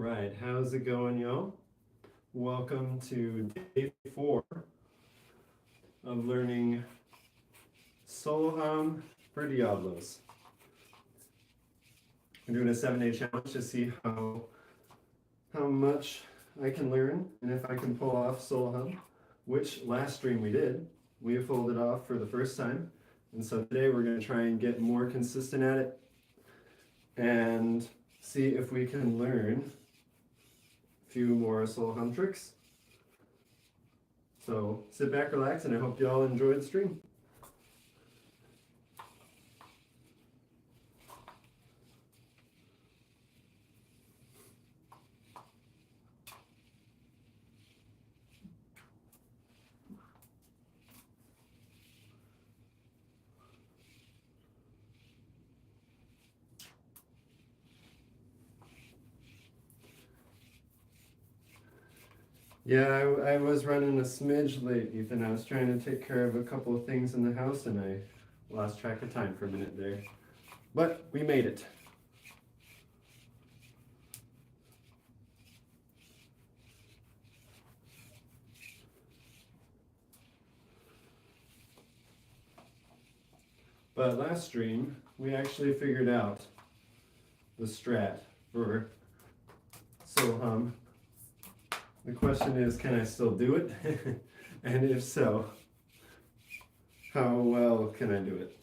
Right, how's it going, yo? Welcome to day 4 of learning Soloham for Diablos. We're doing a 7-day challenge to see how much I can learn and if I can pull off Soloham, which last stream we did. We pulled it off for the first time, and so today we're going to try and get more consistent at it and see if we can learn a few more Soloham tricks. So sit back, relax, and I hope you all enjoyed the stream. Yeah, I was running a smidge late, Ethan. I was trying to take care of a couple of things in the house and I lost track of time for a minute there. But we made it. But last stream, we actually figured out the strat for Soloham. The question is, can I still do it? And if so, how well can I do it?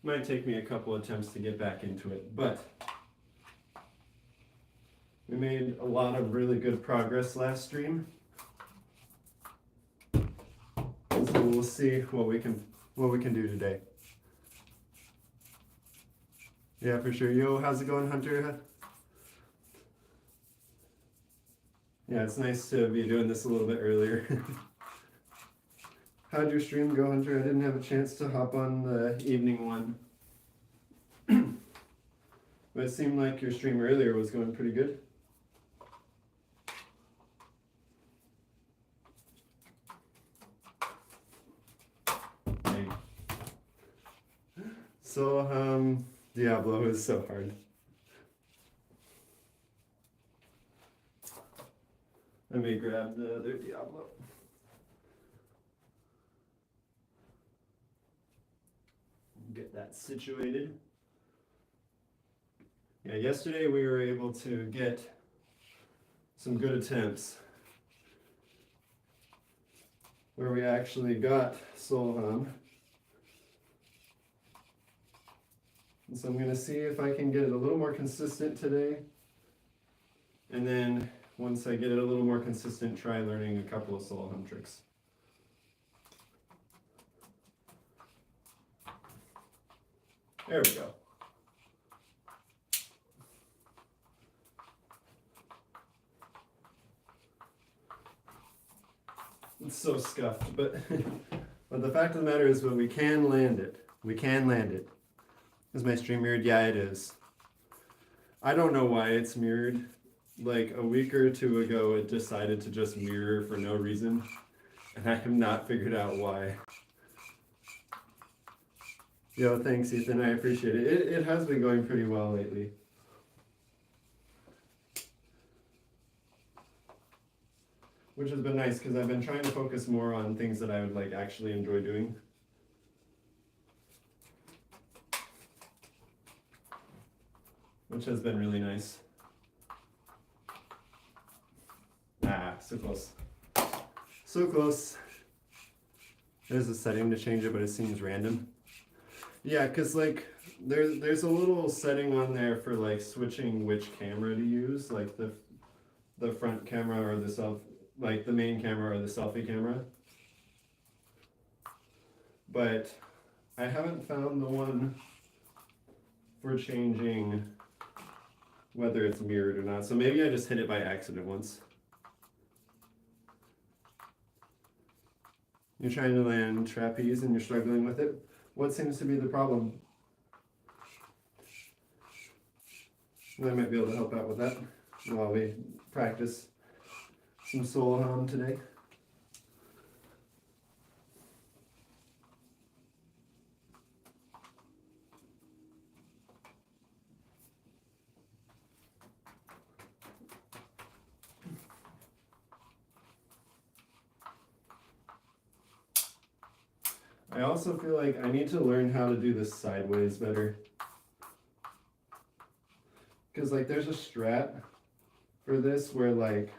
Might take me a couple attempts to get back into it, but we made a lot of really good progress last stream. So we'll see what we can do today. Yeah, for sure. Yo, how's it going, Hunter? Yeah, it's nice to be doing this a little bit earlier. How'd your stream go, Hunter? I didn't have a chance to hop on the evening one. But it seemed like your stream earlier was going pretty good. Dang. So, Diablo is so hard. Let me grab the other Diablo. Get that situated. Yeah, yesterday we were able to get some good attempts where we actually got Soloham. And so I'm going to see if I can get it a little more consistent today. And then once I get it a little more consistent, try learning a couple of Soloham tricks. There we go. It's so scuffed, but but the fact of the matter is when we can land it. We can land it. Is my stream mirrored? Yeah, it is. I don't know why it's mirrored. Like a week or two ago, it decided to just mirror for no reason, and I have not figured out why. Yo, thanks, Ethan. I appreciate it. It has been going pretty well lately. Which has been nice because I've been trying to focus more on things that I would like actually enjoy doing. Which has been really nice. Ah, so close. So close. There's a setting to change it, but it seems random. Yeah, because like there's a little setting on there for like switching which camera to use, like the front camera or like the main camera or the selfie camera. But I haven't found the one for changing whether it's mirrored or not. So maybe I just hit it by accident once. You're trying to land trapeze and you're struggling with it. What seems to be the problem? I might be able to help out with that while we practice some Soloham today. I also feel like I need to learn how to do this sideways better. Because like there's a strat for this where like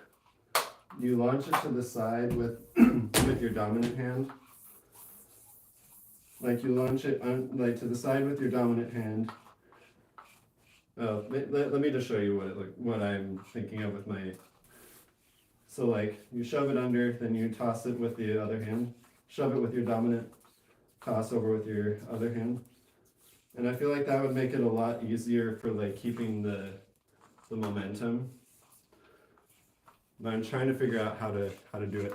you launch it to the side with with your dominant hand. Like you launch it like to the side with your dominant hand. Oh, let me just show you what I'm thinking of with my. So like you shove it under, then you toss it with the other hand. Shove it with your dominant, toss over with your other hand. And I feel like that would make it a lot easier for like keeping the momentum. But I'm trying to figure out how to do it.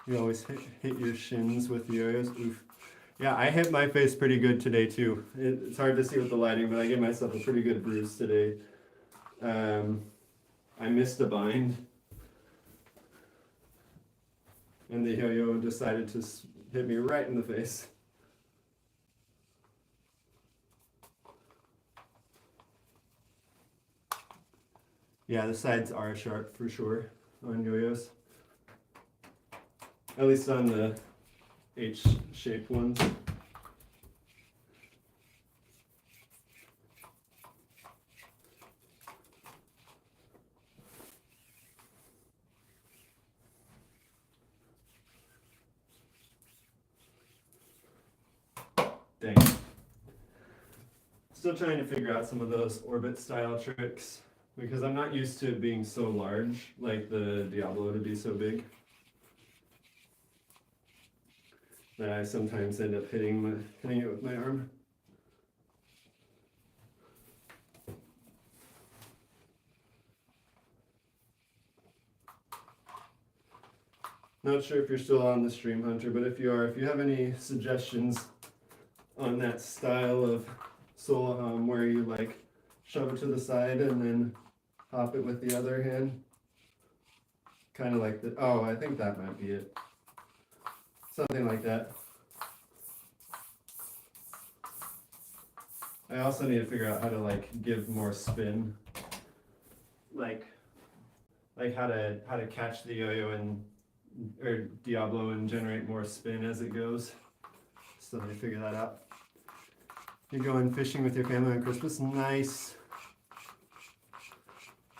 You always hit your shins with the yoyos. Oof. Yeah, I hit my face pretty good today too. It's hard to see with the lighting, but I gave myself a pretty good bruise today. I missed a bind, and the yo-yo decided to hit me right in the face. Yeah, the sides are sharp for sure on yo-yos. At least on the H-shaped ones. Dang. Still trying to figure out some of those orbit style tricks because I'm not used to it being so large, like the Diablo to be so big. That I sometimes end up hitting it with my arm. Not sure if you're still on the stream, Hunter, but if you are, if you have any suggestions on that style of Soloham where you like shove it to the side and then hop it with the other hand, kind of like the, oh, I think that might be it. Something like that. I also need to figure out how to like give more spin, like how to catch the yo-yo and or Diablo and generate more spin as it goes. So let me figure that out. You're going fishing with your family on Christmas? Nice.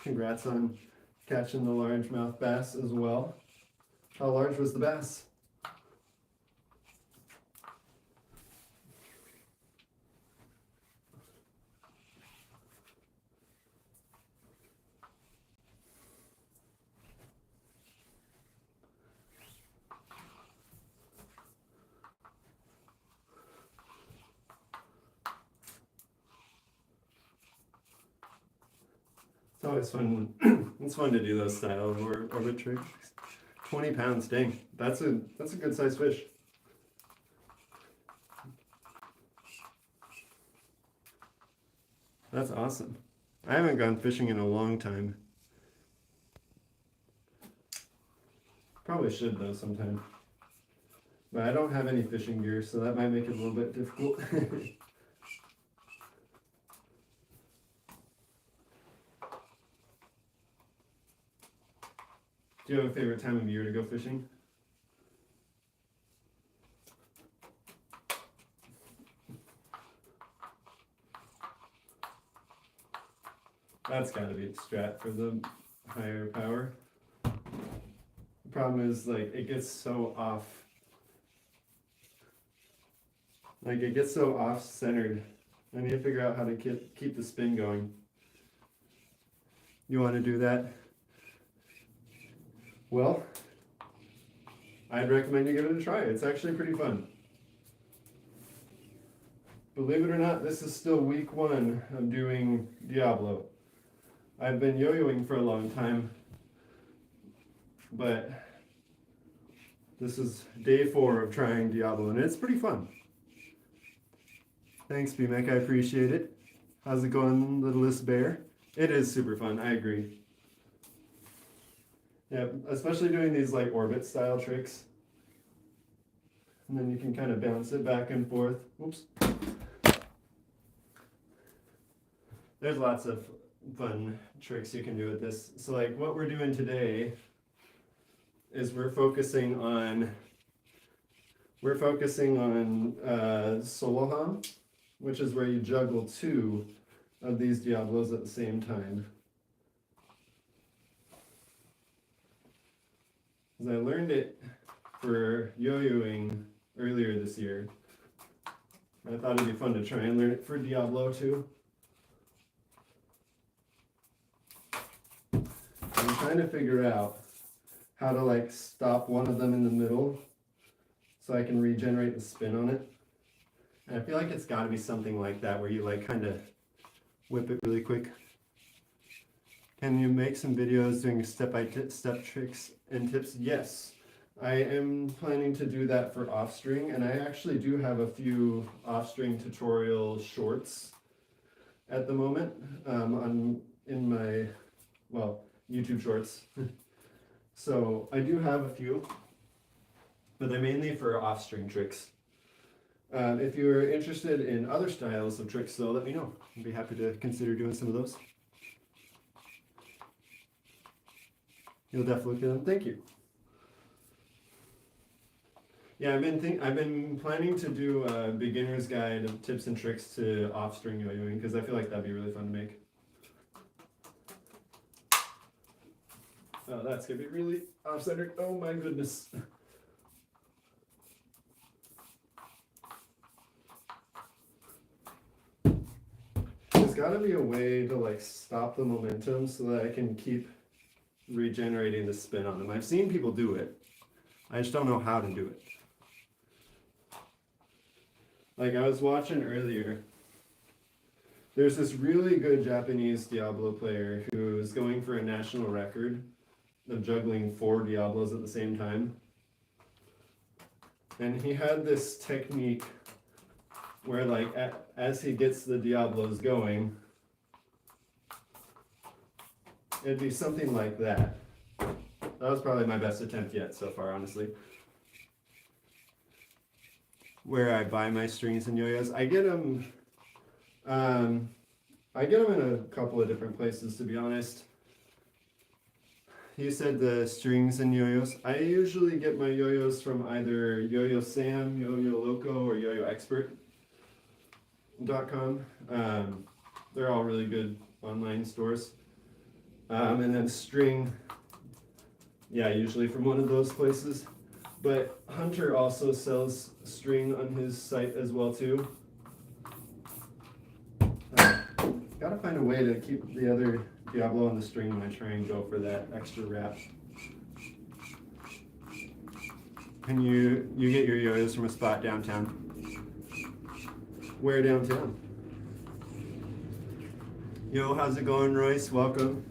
Congrats on catching the largemouth bass as well. How large was the bass? It's always fun. It's fun to do those style of orbit tricks. 20 pounds, dang. That's a good sized fish. That's awesome. I haven't gone fishing in a long time. Probably should though sometime. But I don't have any fishing gear, so that might make it a little bit difficult. Do you have a favorite time of year to go fishing? That's got to be a strat for the higher power. The problem is, like, it gets so off. Like, it gets so off-centered. I need to figure out how to keep the spin going. You want to do that? Well, I'd recommend you give it a try. It's actually pretty fun. Believe it or not, this is still week 1 of doing Diablo. I've been yo-yoing for a long time, but this is day 4 of trying Diablo, and it's pretty fun. Thanks, BMEC, I appreciate it. How's it going, littlest bear? It is super fun, I agree. Yeah, especially doing these like orbit style tricks. And then you can kind of bounce it back and forth. Oops. There's lots of fun tricks you can do with this. So like what we're doing today is we're focusing on We're focusing on Soloham, which is where you juggle 2 of these Diablos at the same time. As I learned it for yo-yoing earlier this year, I thought it'd be fun to try and learn it for Diablo too. I'm trying to figure out how to like stop one of them in the middle so I can regenerate the spin on it. And I feel like it's got to be something like that where you like kind of whip it really quick. Can you make some videos doing step-by-step tricks and tips? Yes, I am planning to do that for off-string, and I actually do have a few off-string tutorial shorts at the moment in my, well, YouTube shorts. So I do have a few, but they're mainly for off-string tricks. If you're interested in other styles of tricks, though, let me know. I'd be happy to consider doing some of those. You'll definitely look at them. Thank you. Yeah, I've been planning to do a beginner's guide of tips and tricks to off-string yo-yoing because I feel like that'd be really fun to make. Oh, that's gonna be really off-centered. Oh my goodness. There's gotta be a way to like stop the momentum so that I can keep regenerating the spin on them. I've seen people do it. I just don't know how to do it. Like I was watching earlier, there's this really good Japanese Diablo player who is going for a national record of juggling 4 Diablos at the same time. And he had this technique where like as he gets the Diablos going, it'd be something like that. That was probably my best attempt yet so far, honestly. Where I buy my strings and yo-yos, I get them in a couple of different places, to be honest. You said the strings and yo-yos. I usually get my yo-yos from either Yo-Yo Sam, Yo-Yo Loco, or yoyoexpert.com. They're all really good online stores. And then string, yeah, usually from one of those places. But Hunter also sells string on his site as well too. Gotta find a way to keep the other Diablo on the string when I try and go for that extra wrap. And you get your yo-yos from a spot downtown. Where downtown? Yo, how's it going, Royce? Welcome.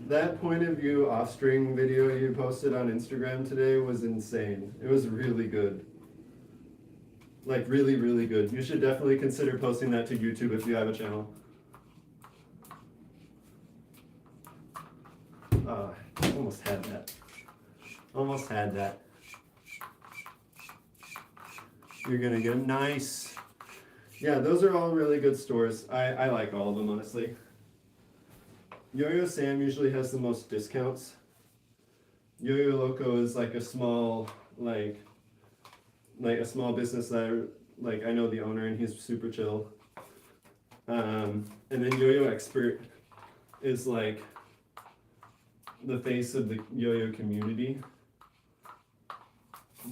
That point of view off-string video you posted on Instagram today was insane. It was really good. Like really, really good. You should definitely consider posting that to YouTube if you have a channel. Almost had that. Almost had that. You're gonna get them. Nice. Yeah, those are all really good stores. I like all of them, honestly. Yo-Yo Sam usually has the most discounts. Yo-Yo Loco is like a small, like a small business that I know the owner and he's super chill. And then Yo-Yo Expert is like the face of the yo-yo community.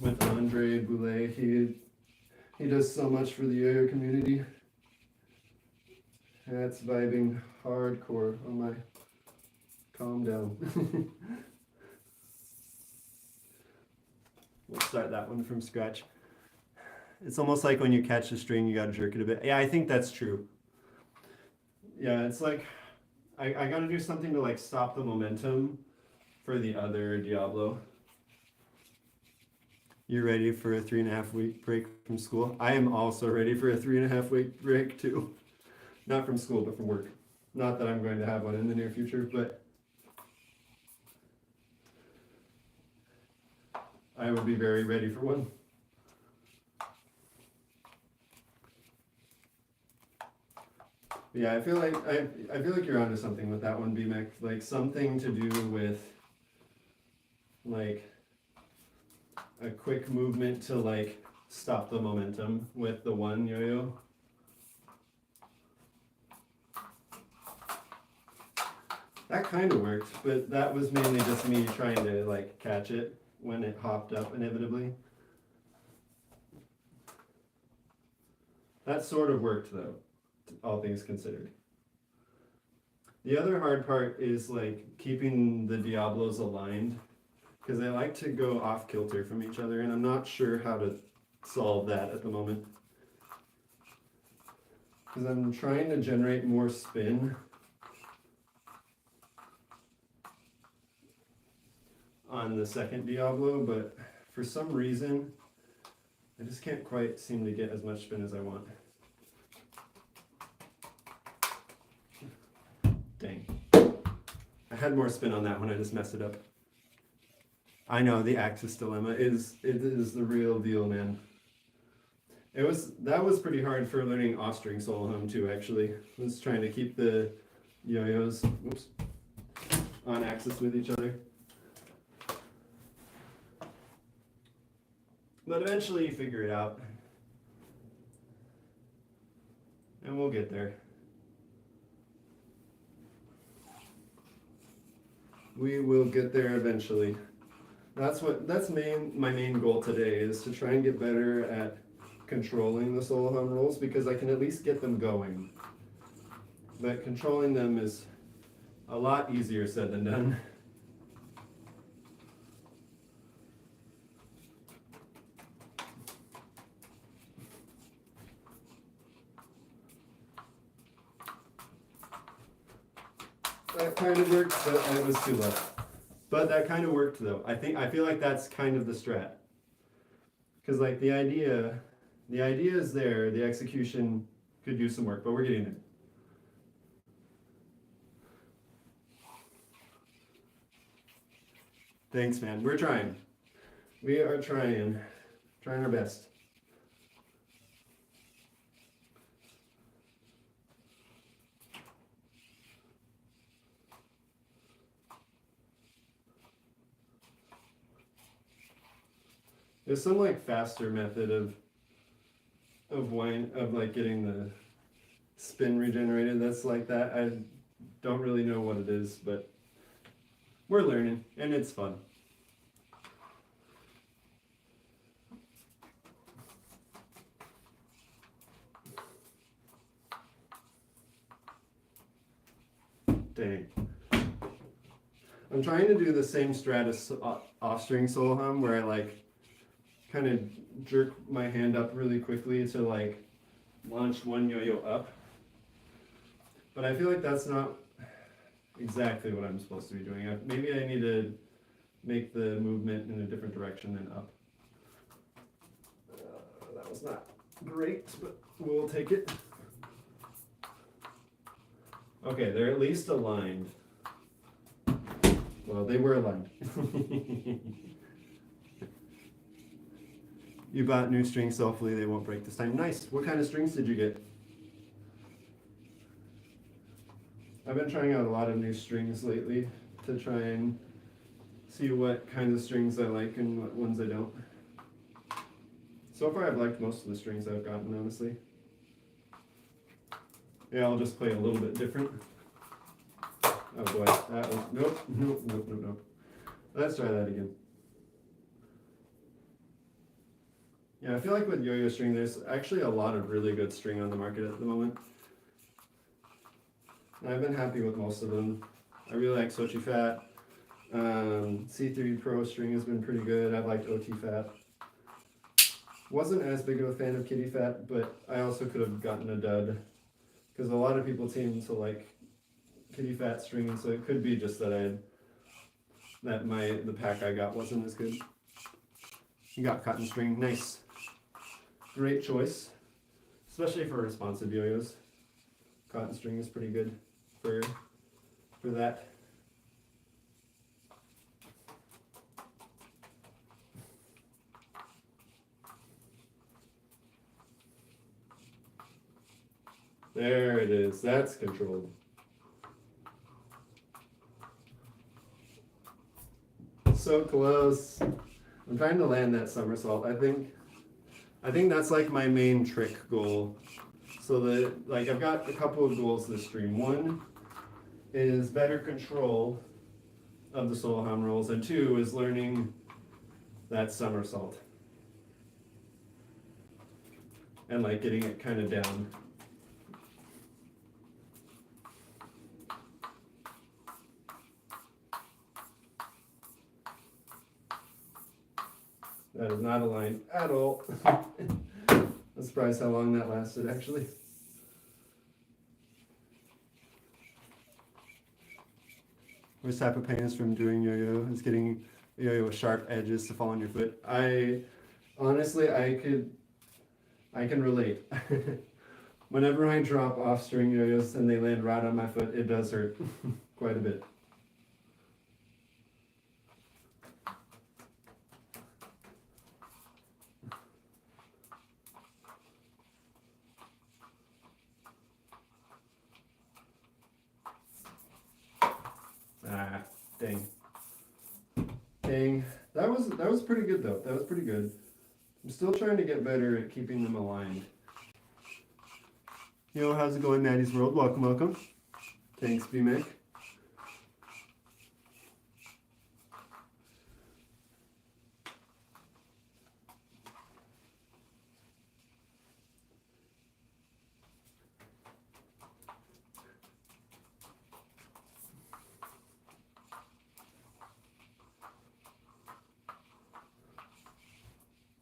With Andre Boulay, he does so much for the yo-yo community. That's vibing hardcore. Oh my, calm down. We'll start that one from scratch. It's almost like when you catch the string, you gotta jerk it a bit. Yeah, I think that's true. Yeah, it's like, I gotta do something to like stop the momentum for the other Diablo. You ready for a 3.5 week break from school? I am also ready for a 3.5 week break too. Not from school, but from work. Not that I'm going to have one in the near future, but I would be very ready for one. Yeah, I feel like you're onto something with that one, BMEC. Like something to do with like a quick movement to like stop the momentum with the one yo-yo. That kind of worked, but that was mainly just me trying to like catch it when it hopped up inevitably. That sort of worked though, all things considered. The other hard part is like keeping the Diablos aligned, because they like to go off kilter from each other, and I'm not sure how to solve that at the moment. Because I'm trying to generate more spin on the second Diablo, but for some reason I just can't quite seem to get as much spin as I want. Dang. I had more spin on that one, I just messed it up. I know, the Axis dilemma is the real deal, man. That was pretty hard for learning off-string Soloham too, actually. I was trying to keep the yo-yos on axis with each other. But eventually you figure it out. And we'll get there. We will get there eventually. That's my main goal today, is to try and get better at controlling the Soloham rolls, because I can at least get them going. But controlling them is a lot easier said than done. That kind of worked, but it was too low. But that kind of worked though. I feel like that's kind of the strat. Because like the idea is there, the execution could use some work, but we're getting there. Thanks, man. We're trying. We are trying our best. There's some like faster method of like getting the spin regenerated that's like that. I don't really know what it is, but we're learning and it's fun. Dang. I'm trying to do the same strat as off-string Soloham, where I like kind of jerk my hand up really quickly to like launch one yo-yo up. But I feel like that's not exactly what I'm supposed to be doing. Maybe I need to make the movement in a different direction than up. That was not great, but we'll take it. Okay, they're at least aligned. Well, they were aligned. You bought new strings, so hopefully they won't break this time. Nice. What kind of strings did you get? I've been trying out a lot of new strings lately to try and see what kinds of strings I like and what ones I don't. So far I've liked most of the strings I've gotten, honestly. Yeah, I'll just play a little bit different. Oh boy, that was, nope. Let's try that again. Yeah, I feel like with yo-yo string, there's actually a lot of really good string on the market at the moment. And I've been happy with most of them. I really like Sochi Fat. C3 Pro string has been pretty good. I've liked OT Fat. Wasn't as big of a fan of Kitty Fat, but I also could have gotten a dud, because a lot of people seem to like Kitty Fat string, so it could be just that the pack I got wasn't as good. You got cotton string, nice. Great choice, especially for responsive yo-yos. Cotton string is pretty good for that. There it is, that's controlled. So close. I'm trying to land that somersault. I think that's like my main trick goal. So that, like, I've got a couple of goals this stream. One is better control of the Soloham rolls, and two is learning that somersault. And like getting it kind of down. That is not aligned at all. I'm surprised how long that lasted, actually. Worst type of pain is from doing yo-yo is getting yo-yo with sharp edges to fall on your foot. Honestly, I can relate. Whenever I drop off string yo-yos and they land right on my foot, it does hurt quite a bit. Ah, dang. Dang. That was pretty good though. That was pretty good. I'm still trying to get better at keeping them aligned. Yo, how's it going, Maddie's World? Welcome, welcome. Thanks, B-Mac.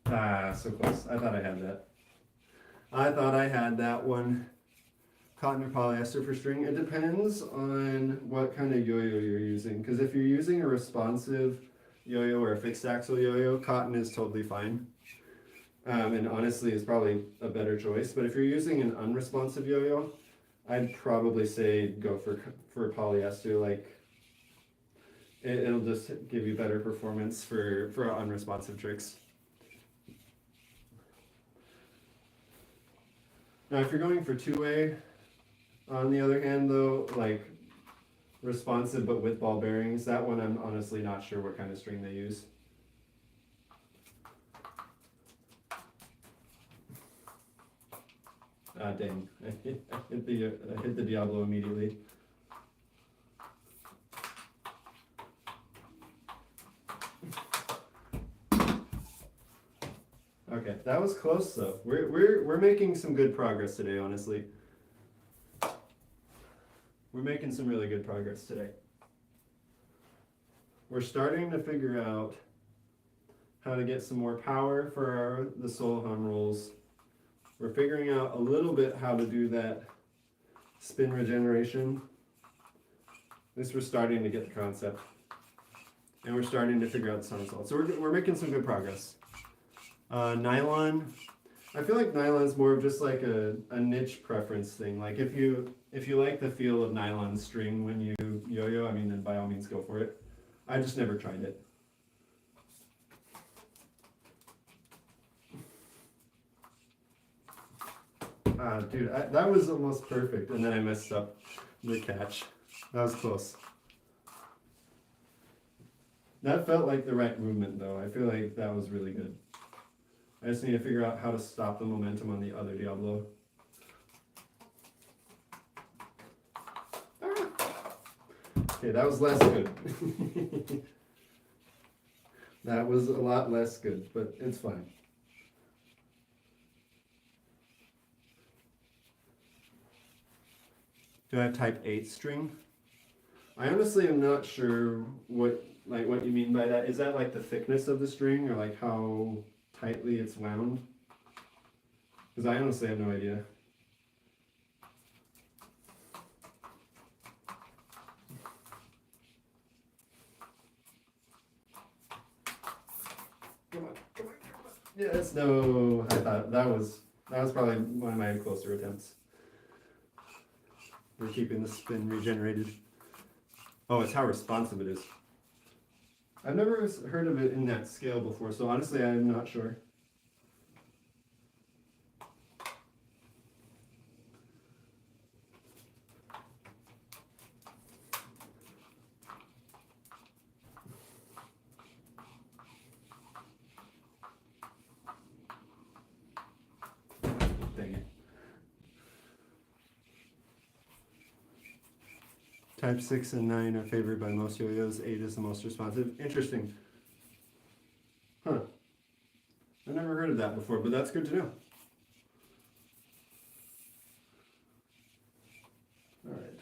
Ah, so close. I thought I had that. I thought I had that one. Cotton or polyester for string. It depends on what kind of yo-yo you're using. Because if you're using a responsive yo-yo or a fixed axle yo-yo, cotton is totally fine. And honestly, it's probably a better choice. But if you're using an unresponsive yo-yo, I'd probably say go for polyester. Like, it'll just give you better performance for unresponsive tricks. Now, if you're going for two-way, on the other hand, though, like responsive but with ball bearings, that one I'm honestly not sure what kind of string they use. Ah, dang! I hit the Diablo immediately. Okay, that was close though. We're making some good progress today, honestly. We're making some really good progress today. We're starting to figure out how to get some more power for the Soloham rolls. We're figuring out a little bit how to do that spin regeneration. At least we're starting to get the concept. And we're starting to figure out the somersault. So we're making some good progress. Nylon, I feel like nylon is more of just like a niche preference thing. Like if you like the feel of nylon string when you yo-yo, I mean, then by all means go for it. I just never tried it. Dude, that was almost perfect, and then I messed up the catch. That was close. That felt like the right movement, though. I feel like that was really good. I just need to figure out how to stop the momentum on the other Diablo. Okay, that was less good. That was a lot less good, but it's fine. Do I have type 8 string? I honestly am not sure what you mean by that. Is that like the thickness of the string or like how tightly it's wound? Because I honestly have no idea. Come on. Yes, no. I thought that was probably one of my closer attempts. We're keeping the spin regenerated. Oh, it's how responsive it is. I've never heard of it in that scale before, so honestly, I'm not sure. Type 6 and 9 are favored by most yo-yos. 8 is the most responsive. Interesting. Huh. I never heard of that before, but that's good to know. All right.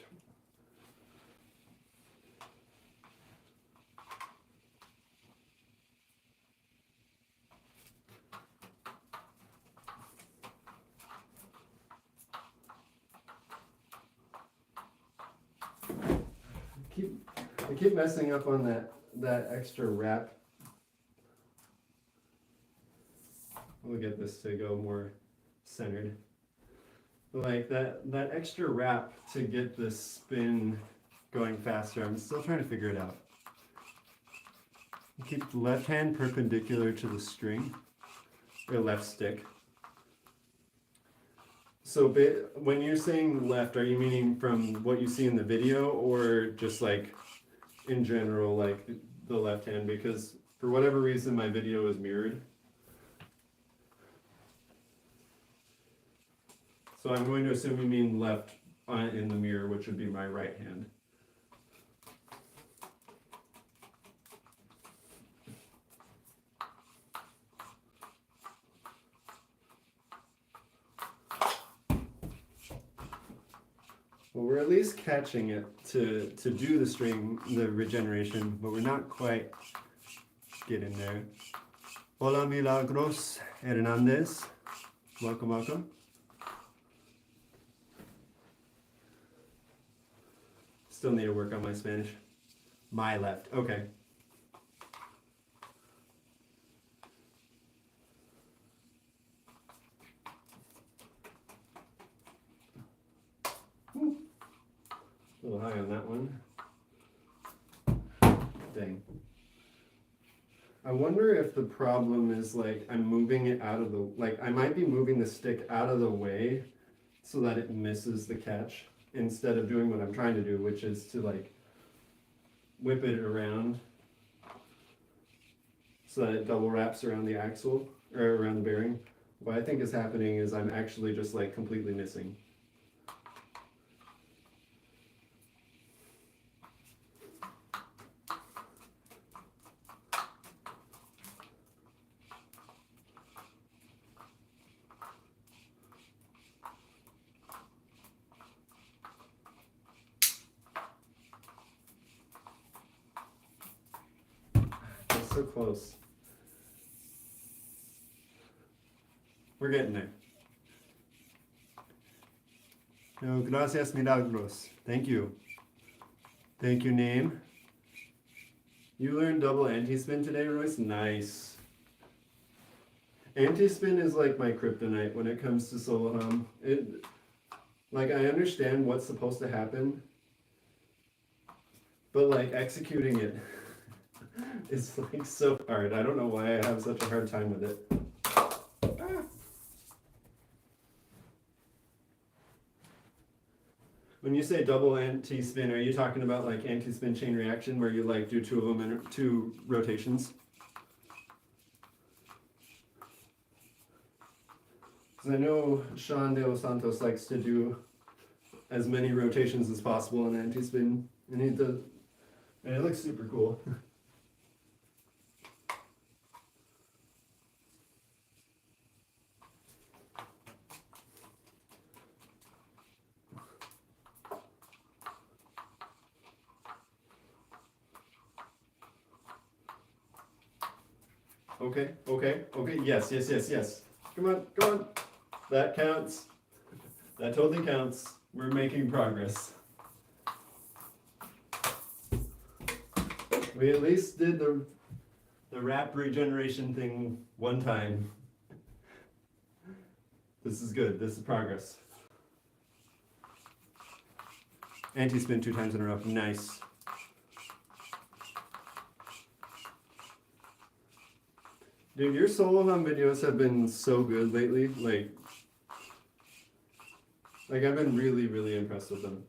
I keep messing up on that extra wrap. We'll get this to go more centered. Like that extra wrap to get the spin going faster. I'm still trying to figure it out. Keep the left hand perpendicular to the string, or left stick. So when you're saying left, are you meaning from what you see in the video, or just like in general, like the left hand? Because for whatever reason, my video is mirrored. So I'm going to assume you mean left in the mirror, which would be my right hand. Well, we're at least catching it to do the string, the regeneration, but we're not quite getting there. Hola Milagros Hernandez. Welcome, welcome. Still need to work on my Spanish. My left, okay. A little high on that one. Dang. I wonder if the problem is like I'm moving it out of the, like I might be moving the stick out of the way so that it misses the catch instead of doing what I'm trying to do, which is to like whip it around so that it double wraps around the axle or around the bearing. What I think is happening is I'm actually just like completely missing. So close. We're getting there. No, gracias milagros. Thank you. Thank you, name. You learned double anti-spin today, Royce? Nice. Anti-spin is like my kryptonite when it comes to Soloham. Like I understand what's supposed to happen, but like executing it it's like so hard. I don't know why I have such a hard time with it. When you say double anti-spin, are you talking about like anti-spin chain reaction where you like do two of them in 2 rotations? Because I know Sean De Los Santos likes to do as many rotations as possible in anti-spin, and he does, and it looks super cool. Okay, yes. Come on. That counts. That totally counts. We're making progress. We at least did the wrap regeneration thing one time. This is good. This is progress. Anti-spin 2 times in a row. Nice. Dude, your Soloham videos have been so good lately. Like I've been really, really impressed with them.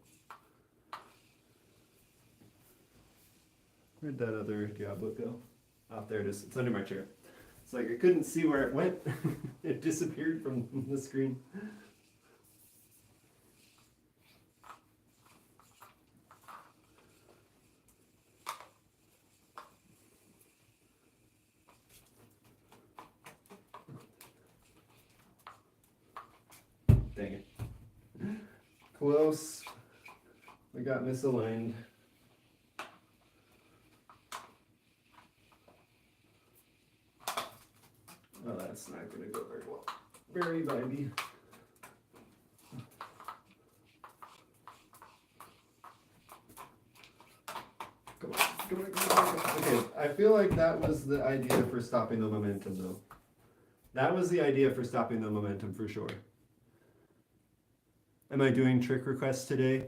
Where'd that other Diablo go? Oh, there it is. It's under my chair. It's like I couldn't see where it went. It disappeared from the screen. Dang it. Close. We got misaligned. Oh, that's not going to go very well. Very vibey. Come on, come on, come on. Okay, I feel like that was the idea for stopping the momentum, though. That was the idea for stopping the momentum for sure. Am I doing trick requests today?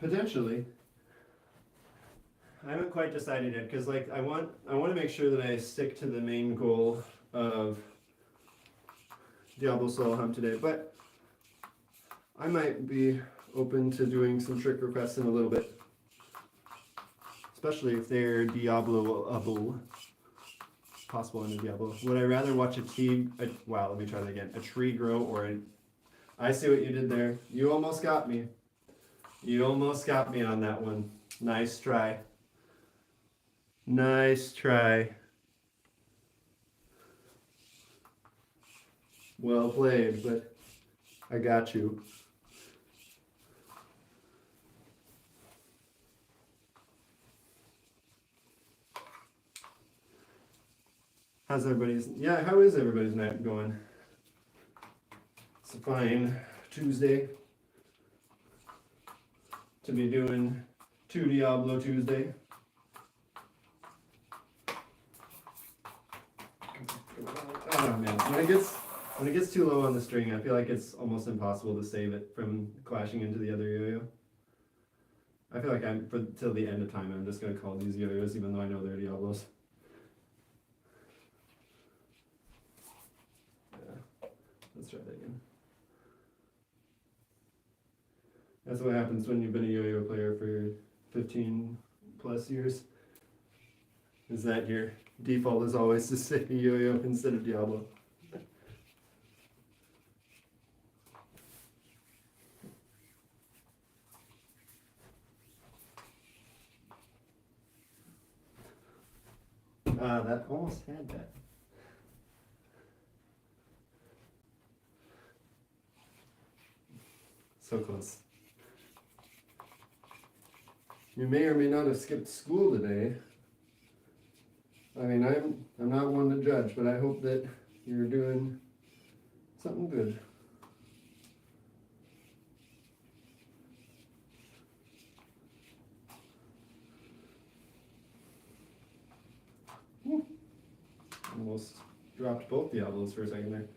Potentially. I haven't quite decided yet because like I want to make sure that I stick to the main goal of Diablo Soloham today, but I might be open to doing some trick requests in a little bit, especially if they're Diablo-able. Possible in a Diablo. Would I rather watch wow, let me try that again. A tree grow or I see what you did there. You almost got me. You almost got me on that one. Nice try. Nice try. Well played, but I got you. How is everybody's night going? It's a fine Tuesday to be doing 2 Diablo Tuesday. Oh man, when it gets too low on the string, I feel like it's almost impossible to save it from clashing into the other yo-yo. I feel like till the end of time, I'm just gonna call these yo-yos even though I know they're Diablos. Yeah, let's try that again. That's what happens when you've been a yo-yo player for 15 plus years. Is that your default is always to say yo-yo instead of Diablo. That almost had that. So close. You may or may not have skipped school today. I mean, I'm not one to judge, but I hope that you're doing something good. Woo. Almost dropped both Diablos for a second there.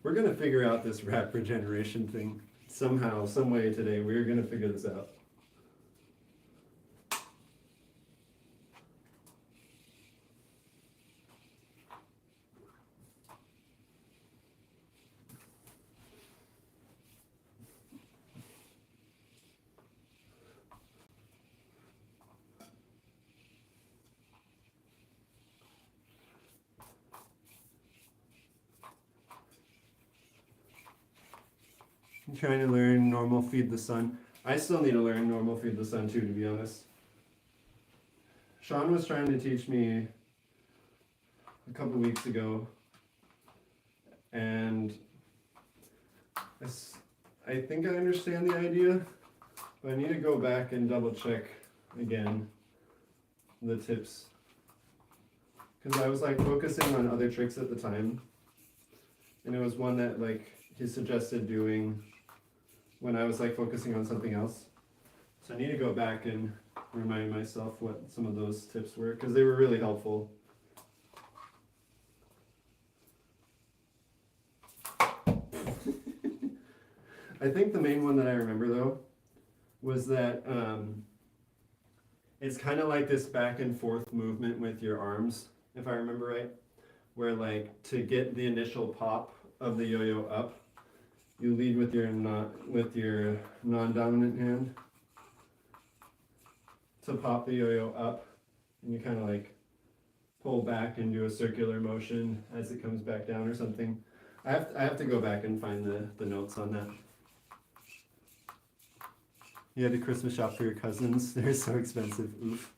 We're going to figure out this rap regeneration thing somehow, some way today. We're going to figure this out. I'm trying to learn normal feed the sun. I still need to learn normal feed the sun too, to be honest. Sean was trying to teach me a couple weeks ago, and I think I understand the idea, but I need to go back and double check again the tips. Because I was like focusing on other tricks at the time, and it was one that like he suggested doing when I was like focusing on something else. So I need to go back and remind myself what some of those tips were, because they were really helpful. I think the main one that I remember though was that it's kind of like this back and forth movement with your arms, if I remember right, where like to get the initial pop of the yo-yo up, you lead with your non-dominant hand to pop the yo-yo up, and you kind of like pull back and do a circular motion as it comes back down or something. I have to go back and find the notes on that. You had to Christmas shop for your cousins. They're so expensive. Oof.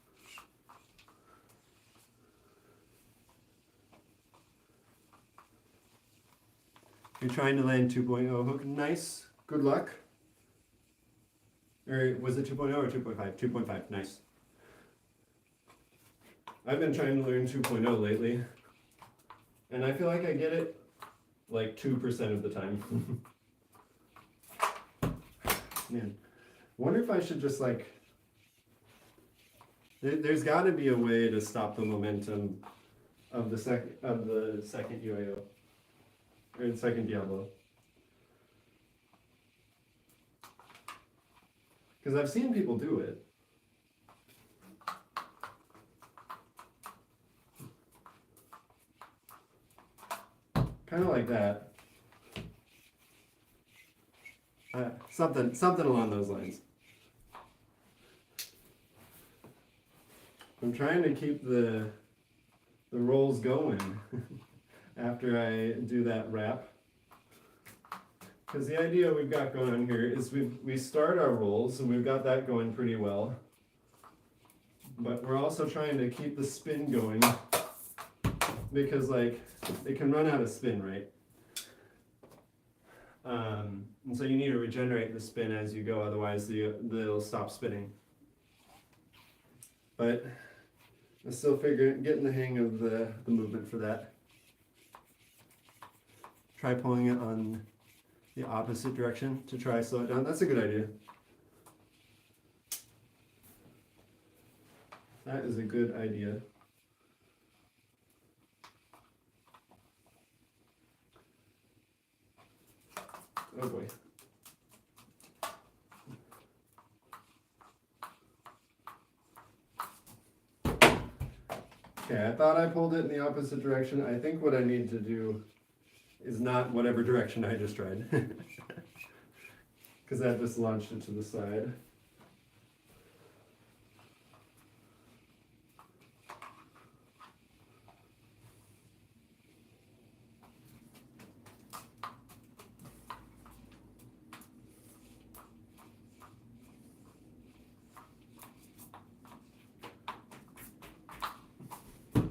You're trying to land 2.0 hook. Nice. Good luck. Or was it 2.0 or 2.5? 2.5. Nice. I've been trying to learn 2.0 lately. And I feel like I get it like 2% of the time. Man. Wonder if I should just like... There's got to be a way to stop the momentum of the second Yoyo. Or the second Diablo. Because I've seen people do it. Kind of like that. Something along those lines. I'm trying to keep the rolls going after I do that wrap. Because the idea we've got going on here is we start our rolls and we've got that going pretty well. But we're also trying to keep the spin going because like it can run out of spin, right? And so you need to regenerate the spin as you go, otherwise they'll stop spinning. But I'm still getting the hang of the movement for that. Try pulling it on the opposite direction to try slow it down. That's a good idea. That is a good idea. Oh boy. Okay, I thought I pulled it in the opposite direction. I think what I need to do is not whatever direction I just tried. Because that just launched it to the side.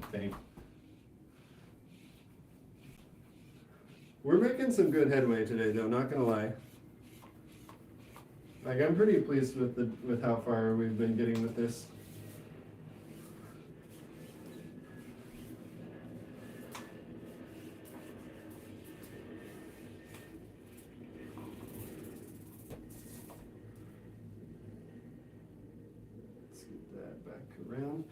Dang. We're making some good headway today, though, not gonna lie. Like, I'm pretty pleased with how far we've been getting with this. Let's get that back around.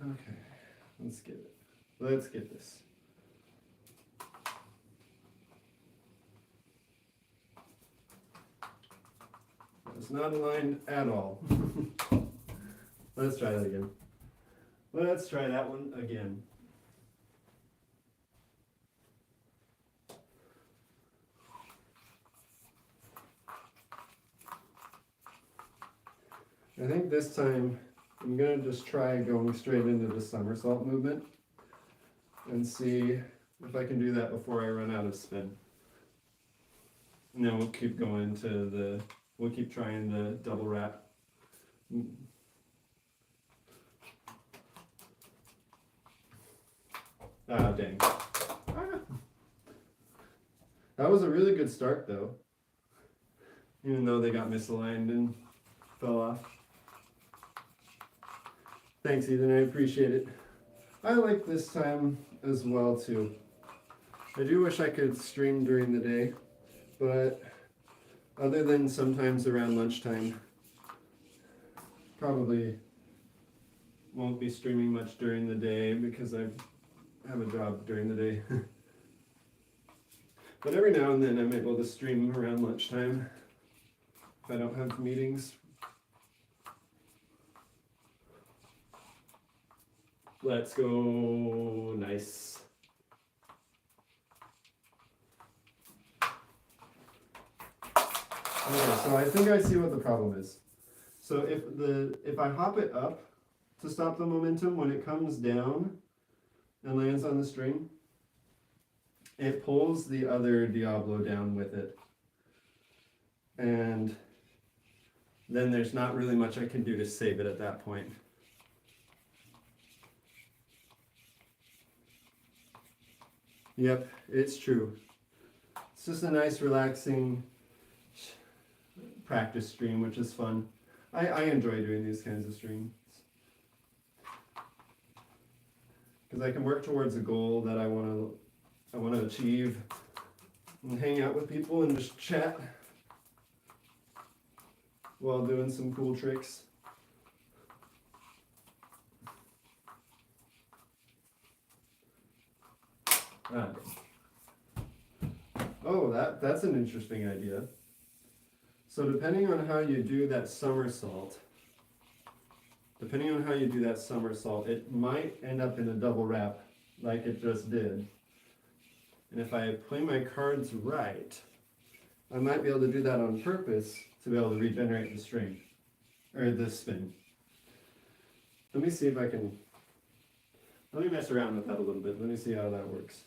Okay, let's get it. Let's get this. It's not aligned at all. Let's try that again. Let's try that one again. I think this time I'm going to just try going straight into the somersault movement and see if I can do that before I run out of spin. And then we'll keep going to we'll keep trying the double wrap. Ah, dang. Ah. That was a really good start though, even though they got misaligned and fell off. Thanks, Ethan, I appreciate it. I like this time as well, too. I do wish I could stream during the day, but other than sometimes around lunchtime, probably won't be streaming much during the day because I have a job during the day. But every now and then I'm able to stream around lunchtime if I don't have meetings. Let's go. Nice. Okay, so I think I see what the problem is. So if I hop it up to stop the momentum, when it comes down and lands on the string, it pulls the other Diablo down with it. And then there's not really much I can do to save it at that point. Yep, it's true. It's just a nice relaxing practice stream, which is fun. I enjoy doing these kinds of streams. Because I can work towards a goal that I want to achieve and hang out with people and just chat while doing some cool tricks. Oh, that's an interesting idea. So depending on how you do that somersault, it might end up in a double wrap like it just did. And if I play my cards right, I might be able to do that on purpose to be able to regenerate the string, or the spin. Let me see if I can, let me mess around with that a little bit. Let me see how that works.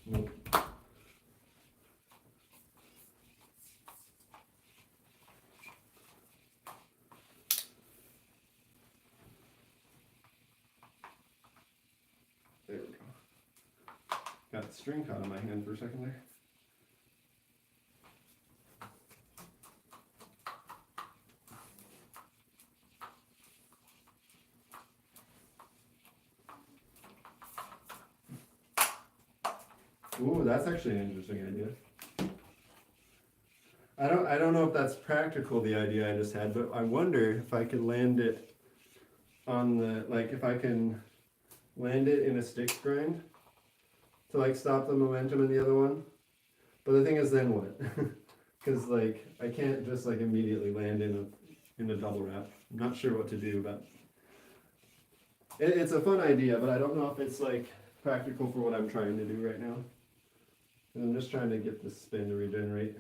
Nope. There we go. Got the string caught on my hand for a second there. Ooh, that's actually an interesting idea. I don't know if that's practical, the idea I just had, but I wonder if I could land it on the, like if I can land it in a stick grind to like stop the momentum in the other one. But the thing is, then what? Because like I can't just like immediately land in a double wrap. I'm not sure what to do, but it's a fun idea, but I don't know if it's like practical for what I'm trying to do right now. I'm just trying to get this spin to regenerate.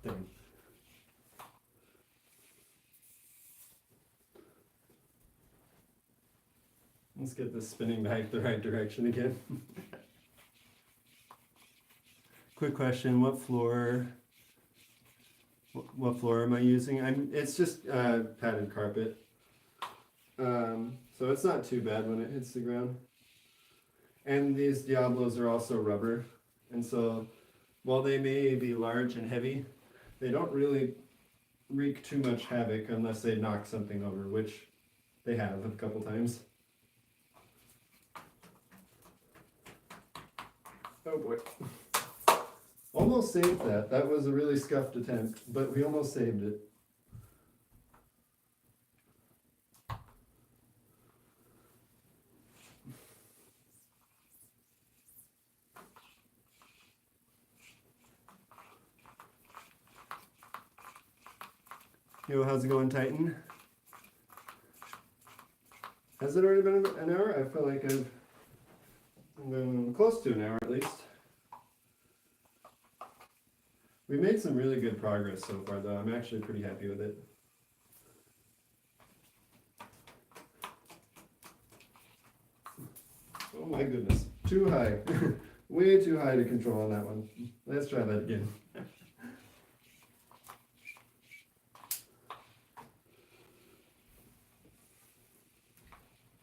Dang. Let's get this spinning back the right direction again. Quick question: what floor am I using? It's just padded carpet, so it's not too bad when it hits the ground. And these Diablos are also rubber, and so while they may be large and heavy, they don't really wreak too much havoc unless they knock something over, which they have a couple times. Oh boy. Almost saved that. That was a really scuffed attempt, but we almost saved it. Yo, how's it going, Titan? Has it already been an hour? I feel like I'm going close to an hour at least. We made some really good progress so far, though. I'm actually pretty happy with it. Oh my goodness. Too high. Way too high to control on that one. Let's try that again.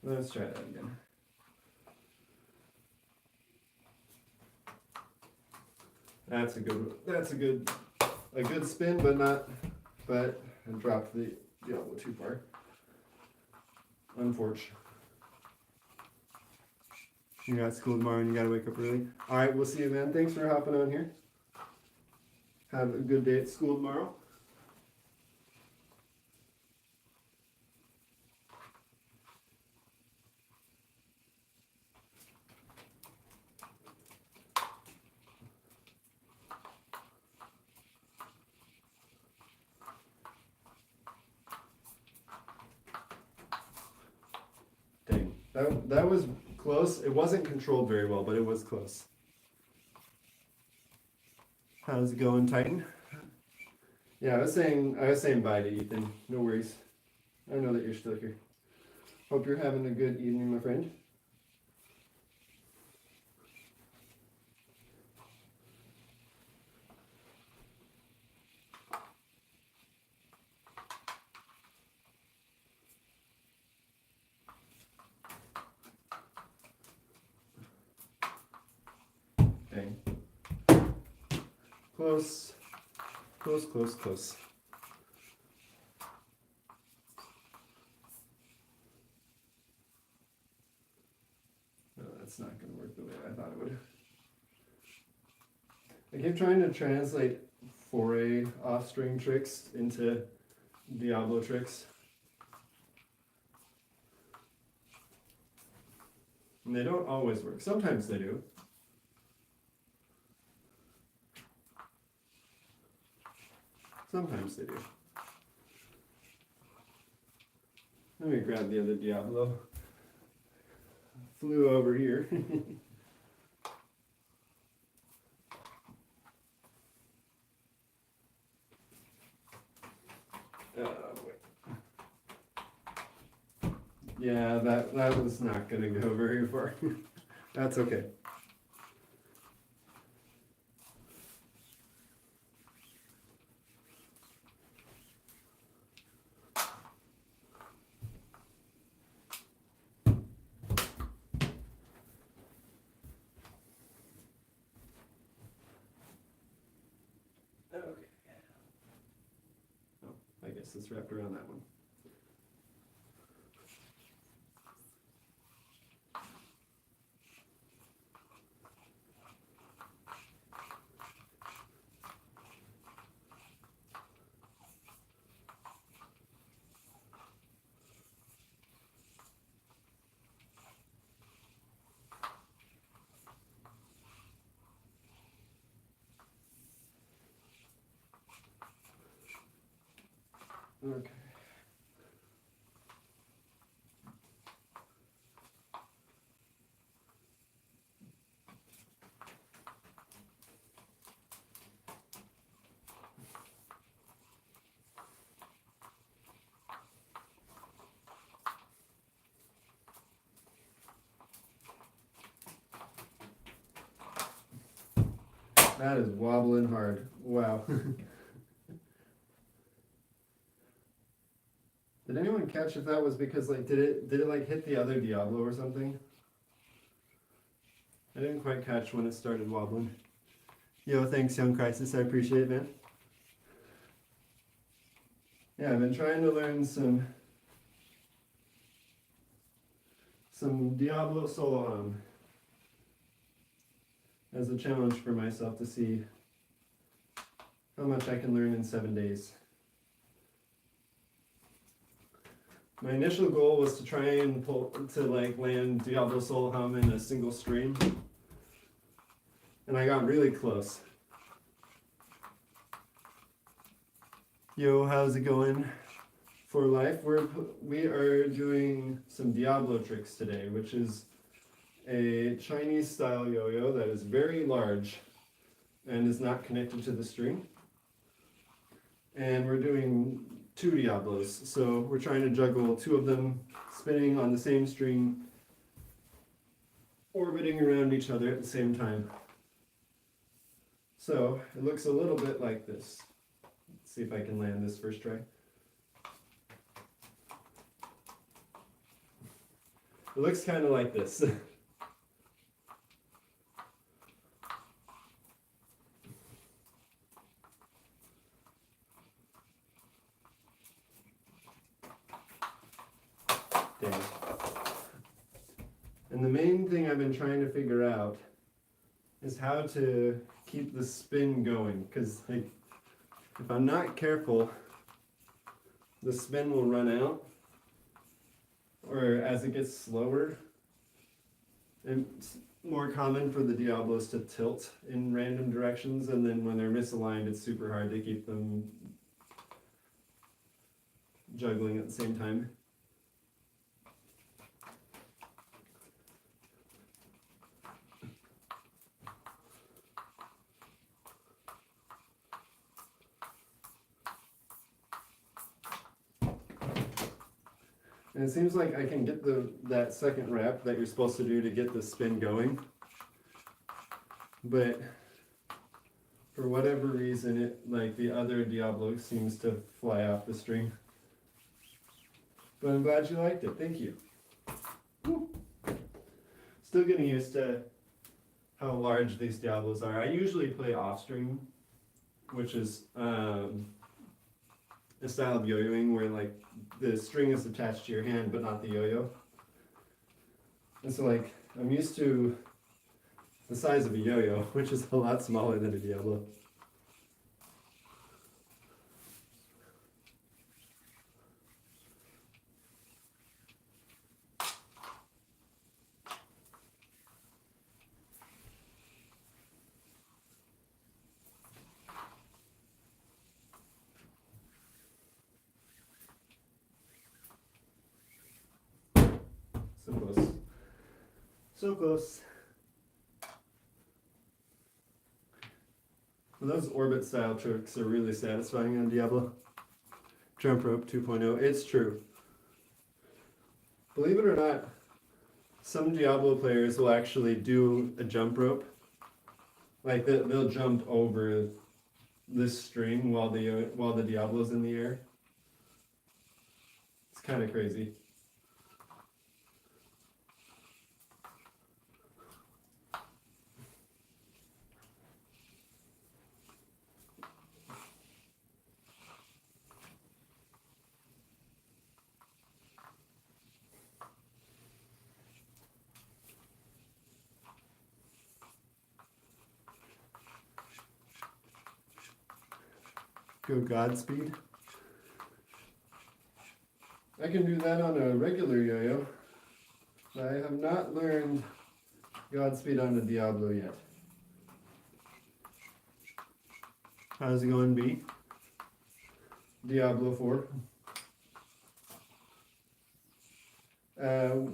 Let's try that again. That's a good spin, but I dropped the Diablo too far. Unfortunate. You got school tomorrow and you gotta wake up early. Alright, we'll see you, man. Thanks for hopping on here. Have a good day at school tomorrow. That was close. It wasn't controlled very well, but it was close. How's it going, Titan? Yeah, I was saying bye to Ethan. No worries. I know that you're still here. Hope you're having a good evening, my friend. Dang. Close. Close, close, close. No, that's not going to work the way I thought it would. I keep trying to translate foray off-string tricks into Diablo tricks. And they don't always work. Sometimes they do. Sometimes they do. Let me grab the other Diablo. Flew over here. Yeah, that was not going to go very far. That's okay. Okay. Oh, I guess it's wrapped around that one. Okay. That is wobbling hard. Wow. Did anyone catch if that was because like did it like hit the other Diablo or something? I didn't quite catch when it started wobbling. Yo, thanks, Young Crisis. I appreciate it, man. Yeah, I've been trying to learn some Diablo Soloham as a challenge for myself to see how much I can learn in 7 days. My initial goal was to try and land Diablo Soloham in a single stream, and I got really close. Yo, how's it going? For life, we are doing some Diablo tricks today, which is a Chinese style yo-yo that is very large and is not connected to the string. And we're doing 2 Diablos, so we're trying to juggle 2 of them spinning on the same string, orbiting around each other at the same time. So it looks a little bit like this. Let's see if I can land this first try. It looks kind of like this. Dang. And the main thing I've been trying to figure out is how to keep the spin going, because like, if I'm not careful, the spin will run out, or as it gets slower. And it's more common for the Diablos to tilt in random directions, and then when they're misaligned, it's super hard to keep them juggling at the same time. And it seems like I can get that second wrap that you're supposed to do to get the spin going. But for whatever reason, it like the other Diablo seems to fly off the string. But I'm glad you liked it. Thank you. Woo. Still getting used to how large these Diablos are. I usually play off string, which is a style of yo-yoing where like the string is attached to your hand but not the yo-yo. And so like I'm used to the size of a yo-yo, which is a lot smaller than a Diablo. So close. So close. Well, those orbit style tricks are really satisfying on Diablo. Jump rope 2.0, it's true. Believe it or not, some Diablo players will actually do a jump rope. Like they'll jump over this string while the Diablo's in the air. It's kind of crazy. Go Godspeed. I can do that on a regular yo-yo. I have not learned Godspeed on the Diablo yet. How's it going, B? Diablo 4.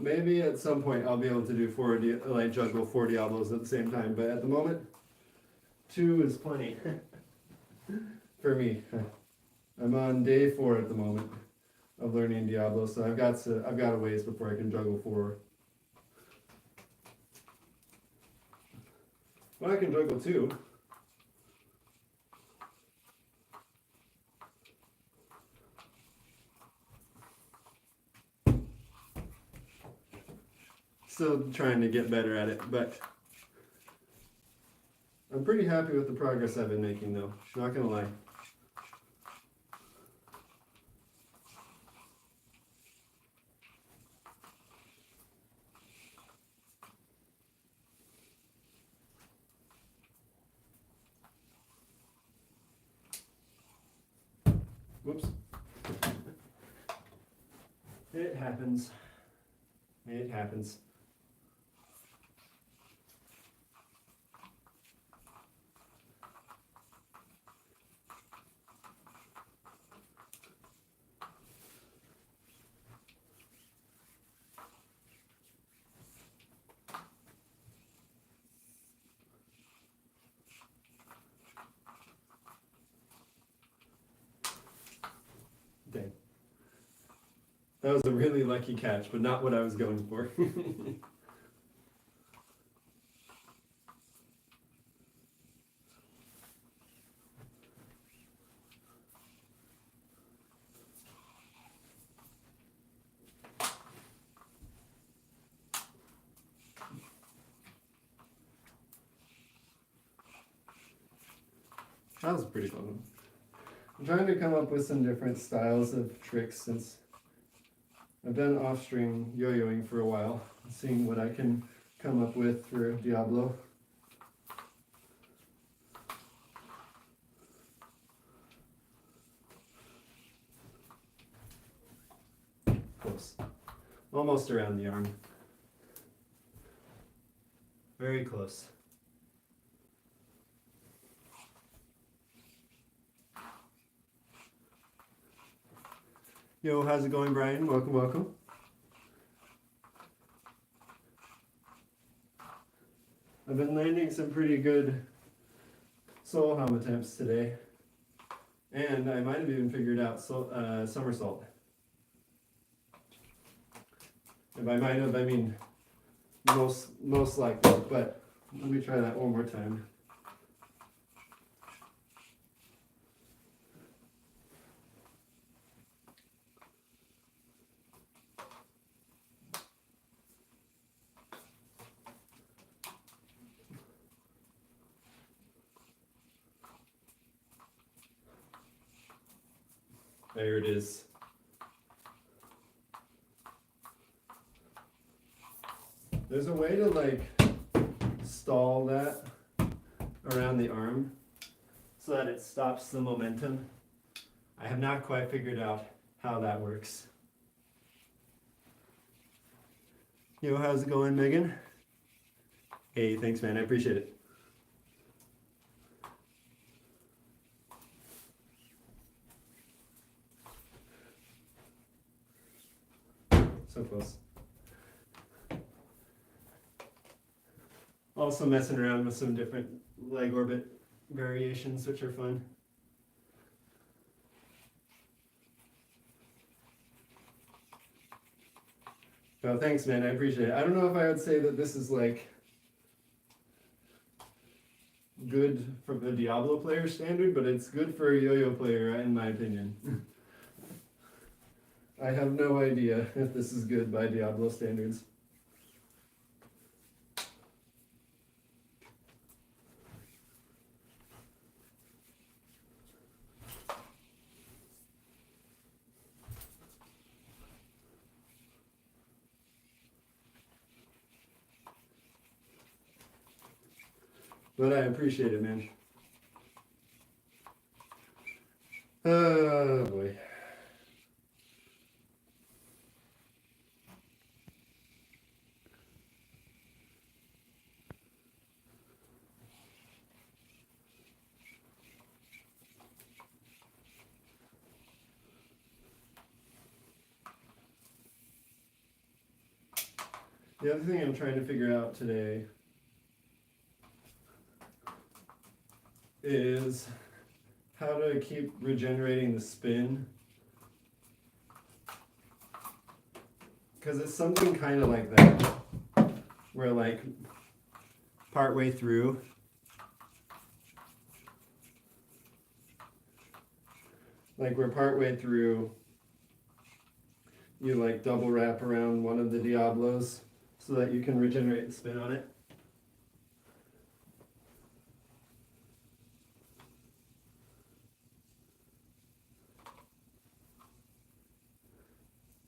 Maybe at some point I'll be able to do juggle 4 Diablos at the same time, but at the moment, 2 is plenty for me. I'm on day 4 at the moment of learning Diablo, so I've got a ways before I can juggle 4. Well, I can juggle 2. Still trying to get better at it, but I'm pretty happy with the progress I've been making, though. Not gonna lie. Whoops. It happens. It happens. Dang. That was a really lucky catch, but not what I was going for. That was pretty fun. I'm trying to come up with some different styles of tricks since I've done off-string yo-yoing for a while, seeing what I can come up with for Diablo. Close. Almost around the arm. Very close. Yo, how's it going, Brian? Welcome, welcome. I've been landing some pretty good Soloham attempts today. And I might have even figured out somersault. And by might have, I mean most likely, but let me try that one more time. There it is. There's a way to like stall that around the arm so that it stops the momentum. I have not quite figured out how that works. Yo, how's it going, Megan? Hey, thanks, man. I appreciate it. So close. Also messing around with some different leg orbit variations, which are fun. Oh, thanks, man. I appreciate it. I don't know if I would say that this is like good from a Diablo player standard, but it's good for a yo-yo player, in my opinion. I have no idea if this is good by Diablo standards. But I appreciate it, man. Oh boy. The other thing I'm trying to figure out today is how to keep regenerating the spin. Because it's something kind of like that, where like partway through, you like double wrap around one of the Diablos so that you can regenerate the spin on it.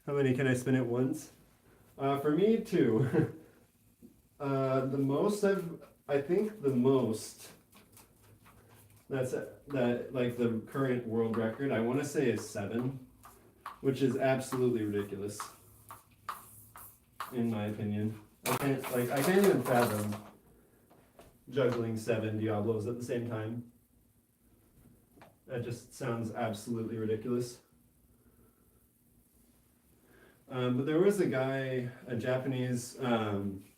How many can I spin at once? For me, 2. The most I think the most, that like the current world record, I want to say is 7, which is absolutely ridiculous, in my opinion. I can't even fathom juggling 7 Diablos at the same time. That just sounds absolutely ridiculous. But there was a guy, a Japanese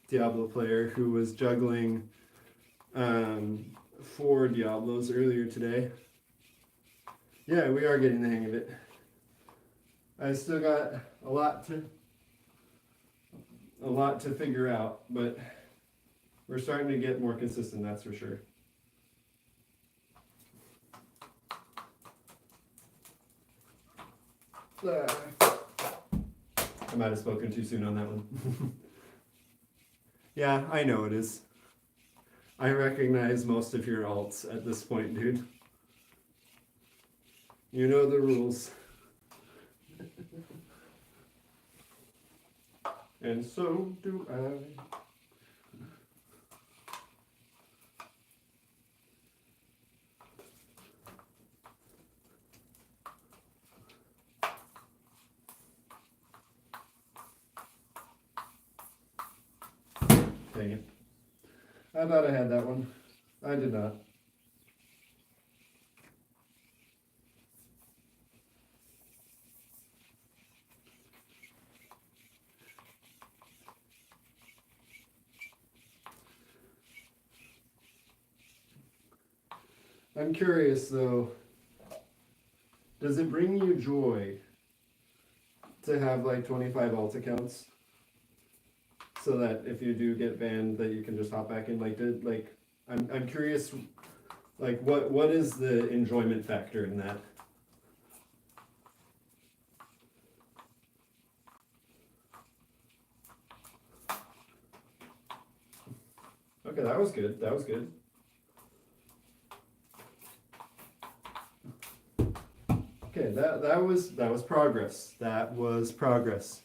Diablo player, who was juggling 4 Diablos earlier today. Yeah, we are getting the hang of it. I still got a lot to figure out, but we're starting to get more consistent, that's for sure. I might have spoken too soon on that one. Yeah, I know it is. I recognize most of your alts at this point, dude. You know the rules. And so do I. Dang it. I thought I had that one. I did not. I'm curious though, does it bring you joy to have like 25 alt accounts? so that if you do get banned, that you can just hop back in. I'm curious, like what is the enjoyment factor in that? Okay, that was good. That was good. Okay, that was progress. That was progress.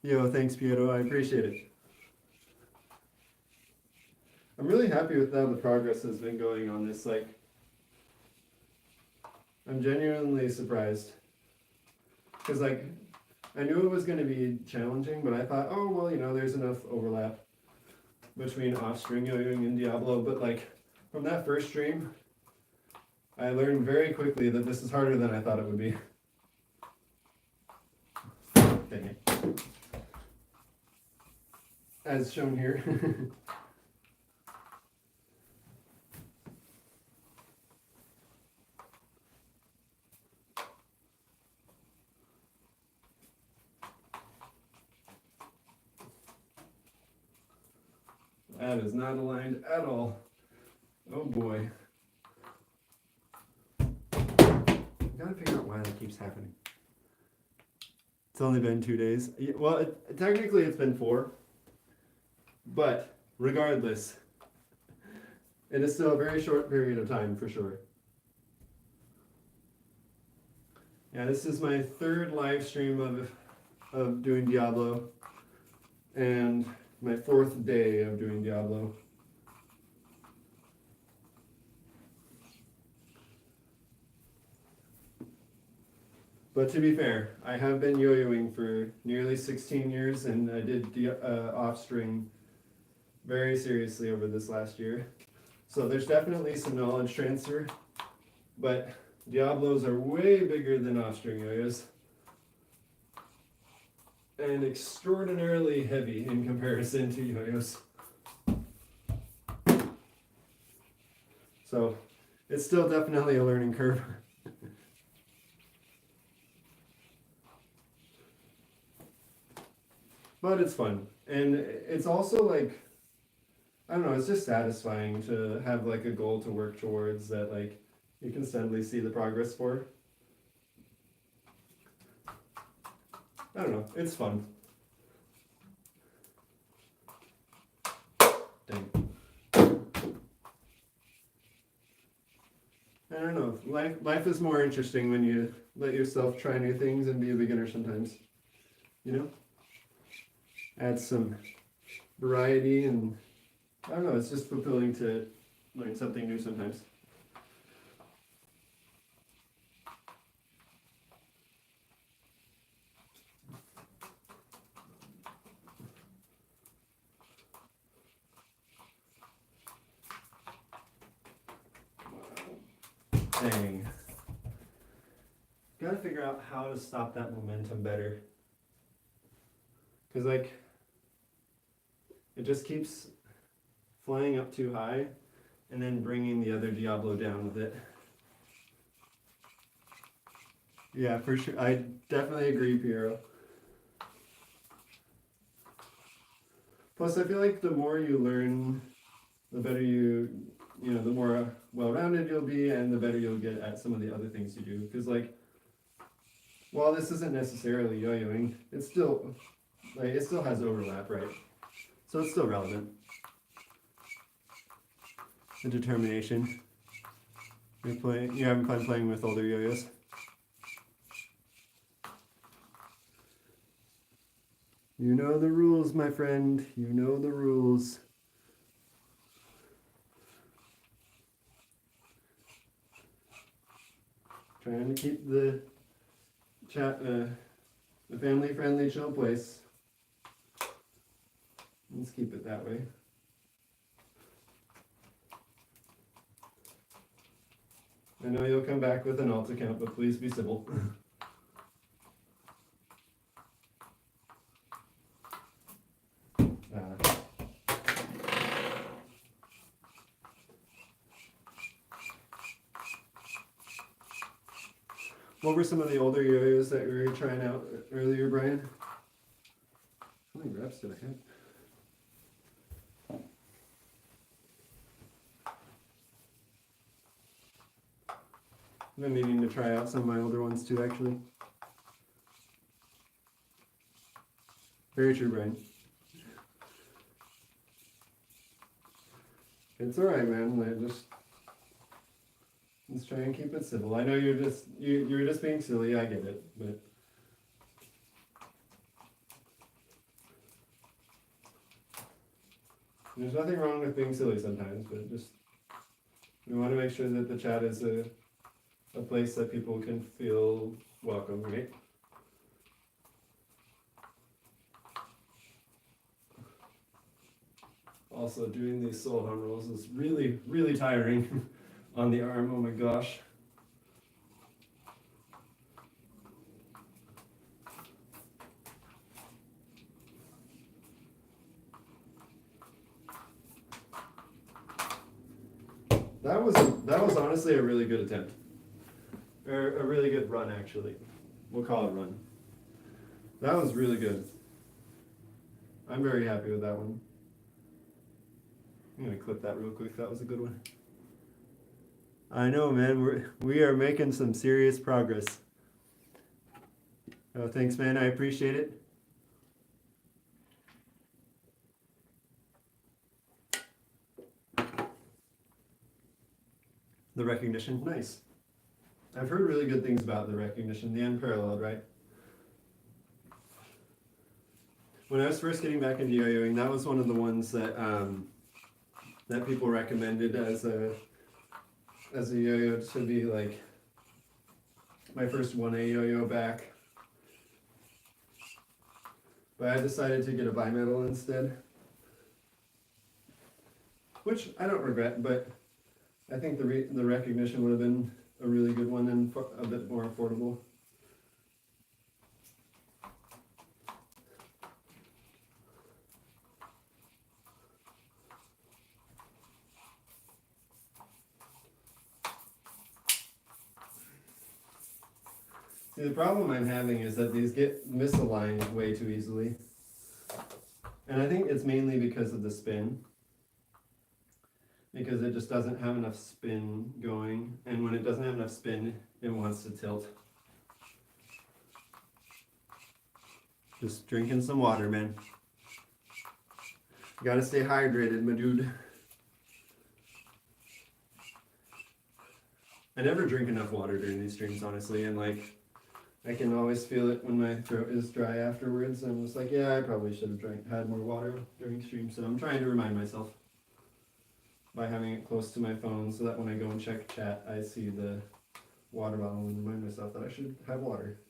Yo, thanks, Piero. I appreciate it. I'm really happy with how the progress has been going on this. Like, I'm genuinely surprised. Because, like, I knew it was going to be challenging, but I thought, oh, well, you know, there's enough overlap between off-string yoyoing and Diablo. But, like, from that first stream, I learned very quickly that this is harder than I thought it would be. Dang it. As shown here. That is not aligned at all. Oh boy. Gotta figure out why that keeps happening. It's only been 2 days. Well, technically it's been 4. But regardless, it is still a very short period of time for sure. Yeah, this is my 3rd live stream of doing Diablo, and my 4th day of doing Diablo. But to be fair, I have been yo-yoing for nearly 16 years, and I did off-string very seriously over this last year. So there's definitely some knowledge transfer, but Diablos are way bigger than off-string yo-yos. And extraordinarily heavy in comparison to yo-yos. So it's still definitely a learning curve. But it's fun. And it's also like, I don't know, it's just satisfying to have like a goal to work towards that like you can steadily see the progress for. I don't know, it's fun. Dang. I don't know, life is more interesting when you let yourself try new things and be a beginner sometimes. You know? Add some variety, and I don't know, it's just fulfilling to learn something new sometimes. Dang. Gotta figure out how to stop that momentum better. Because, like, it just keeps flying up too high and then bringing the other Diablo down with it. Yeah, for sure. I definitely agree, Piero. Plus, I feel like the more you learn, the better you know, the more well-rounded you'll be, and the better you'll get at some of the other things you do. Because, like, while this isn't necessarily yo-yoing, it's still, like, it still has overlap, right? So it's still relevant. The determination. You're having fun playing with older yo-yos? You know the rules, my friend. You know the rules. Trying to keep the chat, the family-friendly chill place. Let's keep it that way. I know you'll come back with an alt account, but please be civil. What were some of the older yo-yos that we were trying out earlier, Brian? How many reps did I hit? I've been needing to try out some of my older ones too, actually. Very true, Brian. It's alright, man. Let's try and keep it civil. I know you're just being silly, I get it, but there's nothing wrong with being silly sometimes, but just we want to make sure that the chat is a place that people can feel welcome, right? Also, doing these Soloham rolls is really, really tiring on the arm. Oh my gosh. That was honestly a really good attempt. Or a really good run, actually. We'll call it run. That was really good. I'm very happy with that one. I'm gonna clip that real quick. That was a good one. I know, man. We are making some serious progress. Oh, thanks, man. I appreciate it. The recognition, nice. I've heard really good things about the recognition, the unparalleled, right? When I was first getting back into yo-yoing, that was one of the ones that that people recommended as a yo-yo to be like my first 1A yo-yo back. But I decided to get a bimetal instead, which I don't regret, but I think the recognition would have been a really good one and a bit more affordable. See, the problem I'm having is that these get misaligned way too easily. And I think it's mainly because of the spin. Because it just doesn't have enough spin going. And when it doesn't have enough spin, it wants to tilt. Just drinking some water, man. You gotta stay hydrated, my dude. I never drink enough water during these streams, honestly, and like, I can always feel it when my throat is dry afterwards. I'm just like, yeah, I probably should have had more water during stream. So I'm trying to remind myself by having it close to my phone so that when I go and check chat, I see the water bottle and remind myself that I should have water.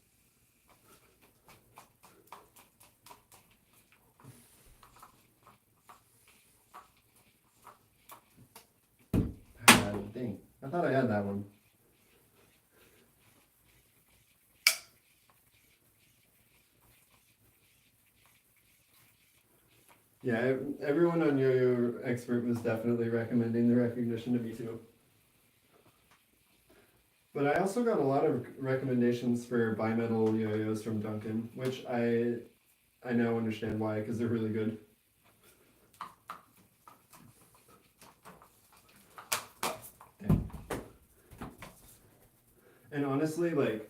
Dang, I thought I had that one. Yeah, everyone on Yoyo Expert was definitely recommending the recognition to me too. But I also got a lot of recommendations for bimetal yo-yos from Duncan, which I now understand why, because they're really good. And honestly, like,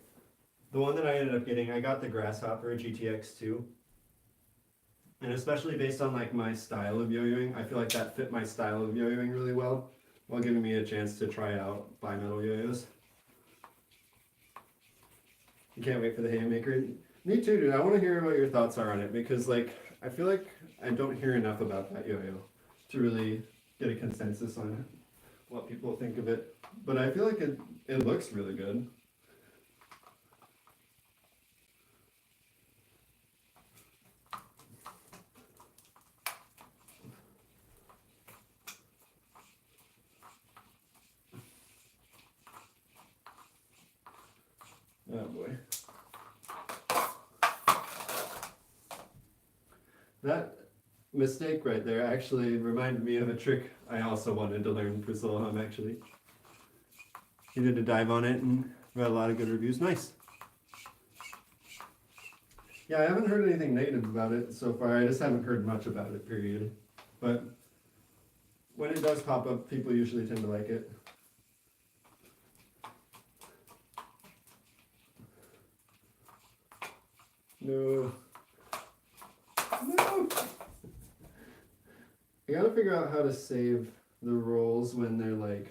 the one that I ended up getting, I got the Grasshopper GTX2. And especially based on like my style of yo-yoing, I feel like that fit my style of yo-yoing really well, while giving me a chance to try out bimetal yo-yos. You can't wait for the Haymaker. Me too, dude. I want to hear what your thoughts are on it, because like I feel like I don't hear enough about that yo-yo to really get a consensus on what people think of it. But I feel like it looks really good. Oh boy. That mistake right there actually reminded me of a trick I also wanted to learn for Soloham, actually. He did a dive on it and We got a lot of good reviews. Nice. Yeah, I haven't heard anything negative about it so far. I just haven't heard much about it, period. But when it does pop up, people usually tend to like it. No. No! I gotta figure out how to save the rolls when they're like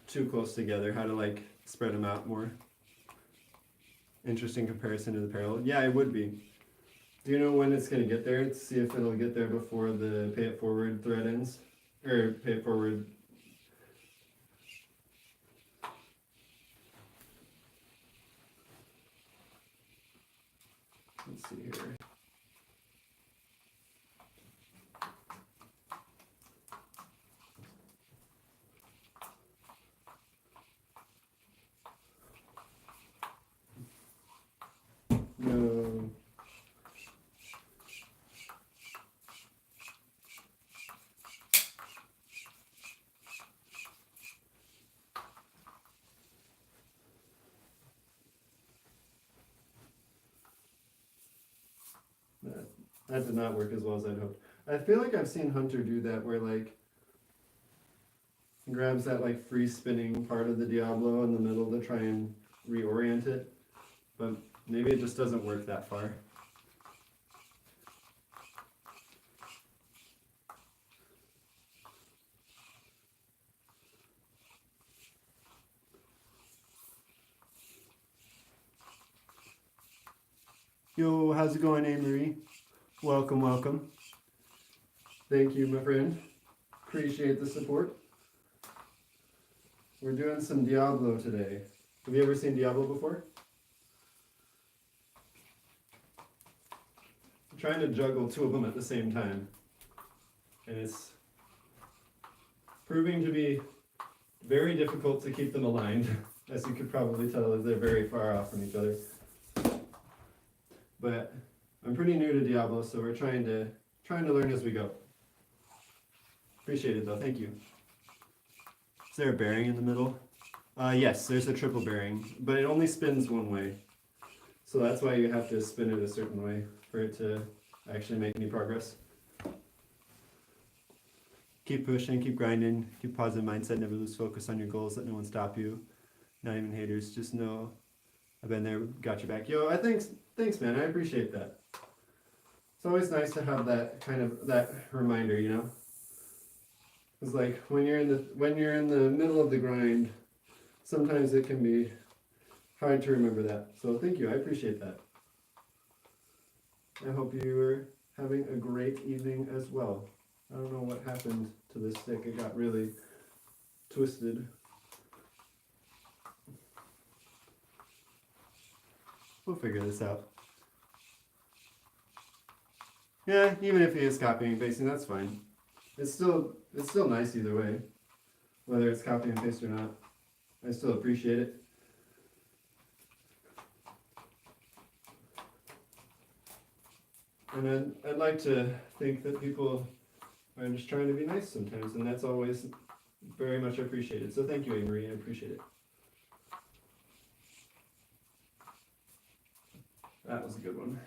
too close together, how to like spread them out more. Interesting comparison to the parallel. Yeah, it would be. Do you know when it's going to get there? To see if it'll get there before the pay it forward thread ends? Or pay it forward. Let's see here. No. That did not work as well as I'd hoped. I feel like I've seen Hunter do that where like he grabs that like free spinning part of the Diablo in the middle to try and reorient it. But maybe it just doesn't work that far. Yo, how's it going, Anne-Marie? Welcome, welcome. Thank you, my friend. Appreciate the support. We're doing some Diablo today. Have you ever seen Diablo before? I'm trying to juggle two of them at the same time. And it's proving to be very difficult to keep them aligned, as you could probably tell as they're very far off from each other. But I'm pretty new to Diablo, so we're trying to learn as we go. Appreciate it though, thank you. Is there a bearing in the middle? Yes, there's a triple bearing, but it only spins one way. So that's why you have to spin it a certain way for it to actually make any progress. Keep pushing, keep grinding, keep positive mindset, never lose focus on your goals, let no one stop you. Not even haters, just know I've been there, got your back. Yo, thanks man, I appreciate that. It's always nice to have that kind of, that reminder, you know? It's like when you're in the middle of the grind, sometimes it can be hard to remember that. So thank you, I appreciate that. I hope you are having a great evening as well. I don't know what happened to this stick, it got really twisted. We'll figure this out. Yeah, even if he is copying and pasting, that's fine. It's still nice either way, whether it's copy and paste or not. I still appreciate it. And I'd like to think that people are just trying to be nice sometimes, and that's always very much appreciated. So thank you, Amory, I appreciate it. That was a good one.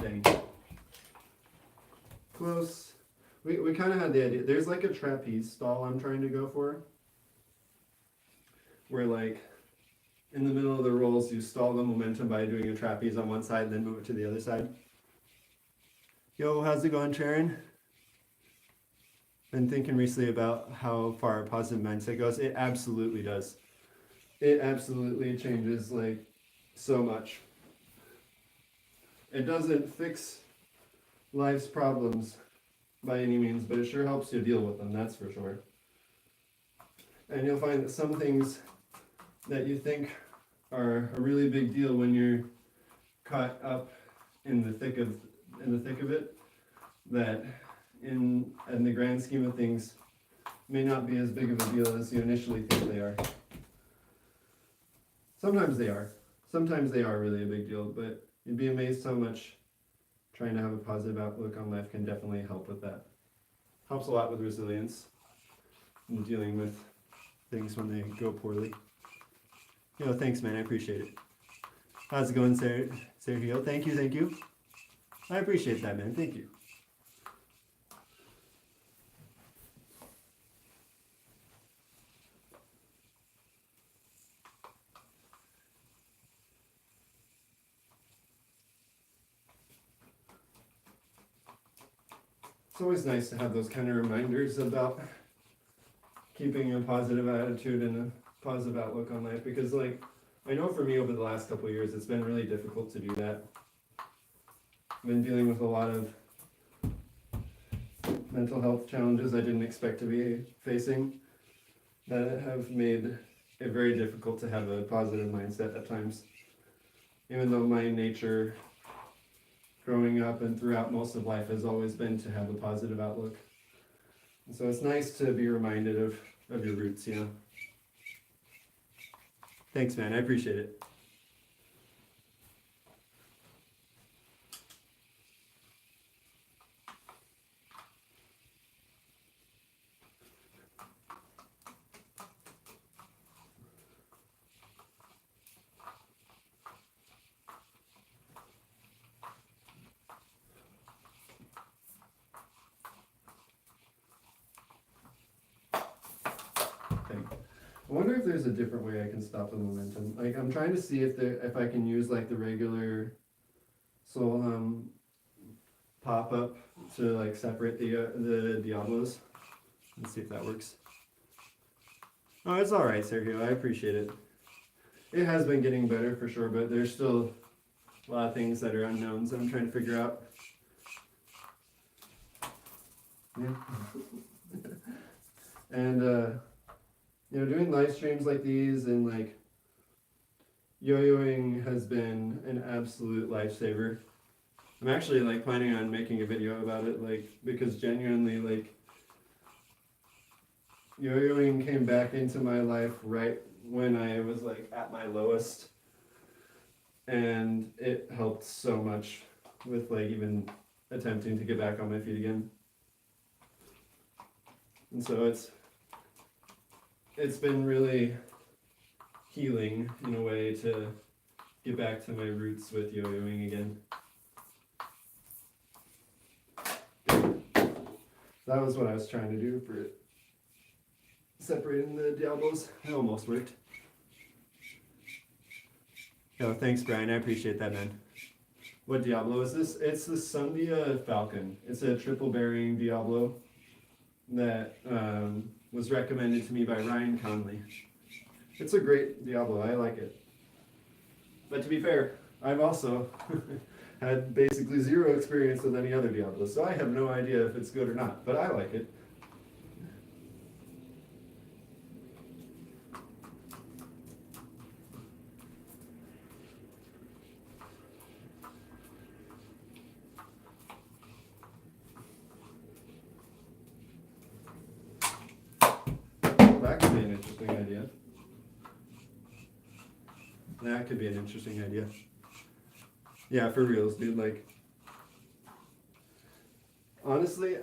Dang. Close. We kind of had the idea. There's like a trapeze stall I'm trying to go for. Where like, in the middle of the rolls, you stall the momentum by doing a trapeze on one side and then move it to the other side. Yo, how's it going, Sharon? Been thinking recently about how far a positive mindset goes. It absolutely does. It absolutely changes like so much. It doesn't fix life's problems by any means, but it sure helps you deal with them, that's for sure. And you'll find that some things that you think are a really big deal when you're caught up in the thick of it, that in the grand scheme of things may not be as big of a deal as you initially think they are. Sometimes they are. Sometimes they are really a big deal, but you'd be amazed how much trying to have a positive outlook on life can definitely help with that. Helps a lot with resilience. in dealing with things when they go poorly. Thanks, man. I appreciate it. How's it going, Sergio? Thank you. I appreciate that, man. Thank you. It's always nice to have those kind of reminders about keeping a positive attitude and a positive outlook on life, because like I know for me over the last couple of years it's been really difficult to do that. I've been dealing with a lot of mental health challenges I didn't expect to be facing that have made it very difficult to have a positive mindset at times. Even though my nature growing up and throughout most of life has always been to have a positive outlook. And so it's nice to be reminded of your roots, Thanks, man. I appreciate it. I wonder if there's a different way I can stop the momentum. Like I'm trying to see if I can use like the regular Soloham pop-up to like separate the Diablos. Let's see if that works. Oh, it's alright, Sergio. I appreciate it. It has been getting better for sure, but there's still a lot of things that are unknowns that I'm trying to figure out. Yeah. And doing live streams like these and like yo-yoing has been an absolute lifesaver. I'm actually like planning on making a video about it, like, because genuinely like yo-yoing came back into my life right when I was like at my lowest, and it helped so much with like even attempting to get back on my feet again. And so it's been really healing in a way to get back to my roots with yo-yoing again. That was what I was trying to do for separating the Diablos. It almost worked. Thanks, Brian. I appreciate that, man. What Diablo is this? It's the Sundia Falcon. It's a triple bearing Diablo that was recommended to me by Ryan Conley. It's a great Diablo. I like it. But to be fair, I've also had basically zero experience with any other Diablo, so I have no idea if it's good or not, but I like it. That could be an interesting idea. That could be an interesting idea. Yeah, for reals, dude. Like, honestly,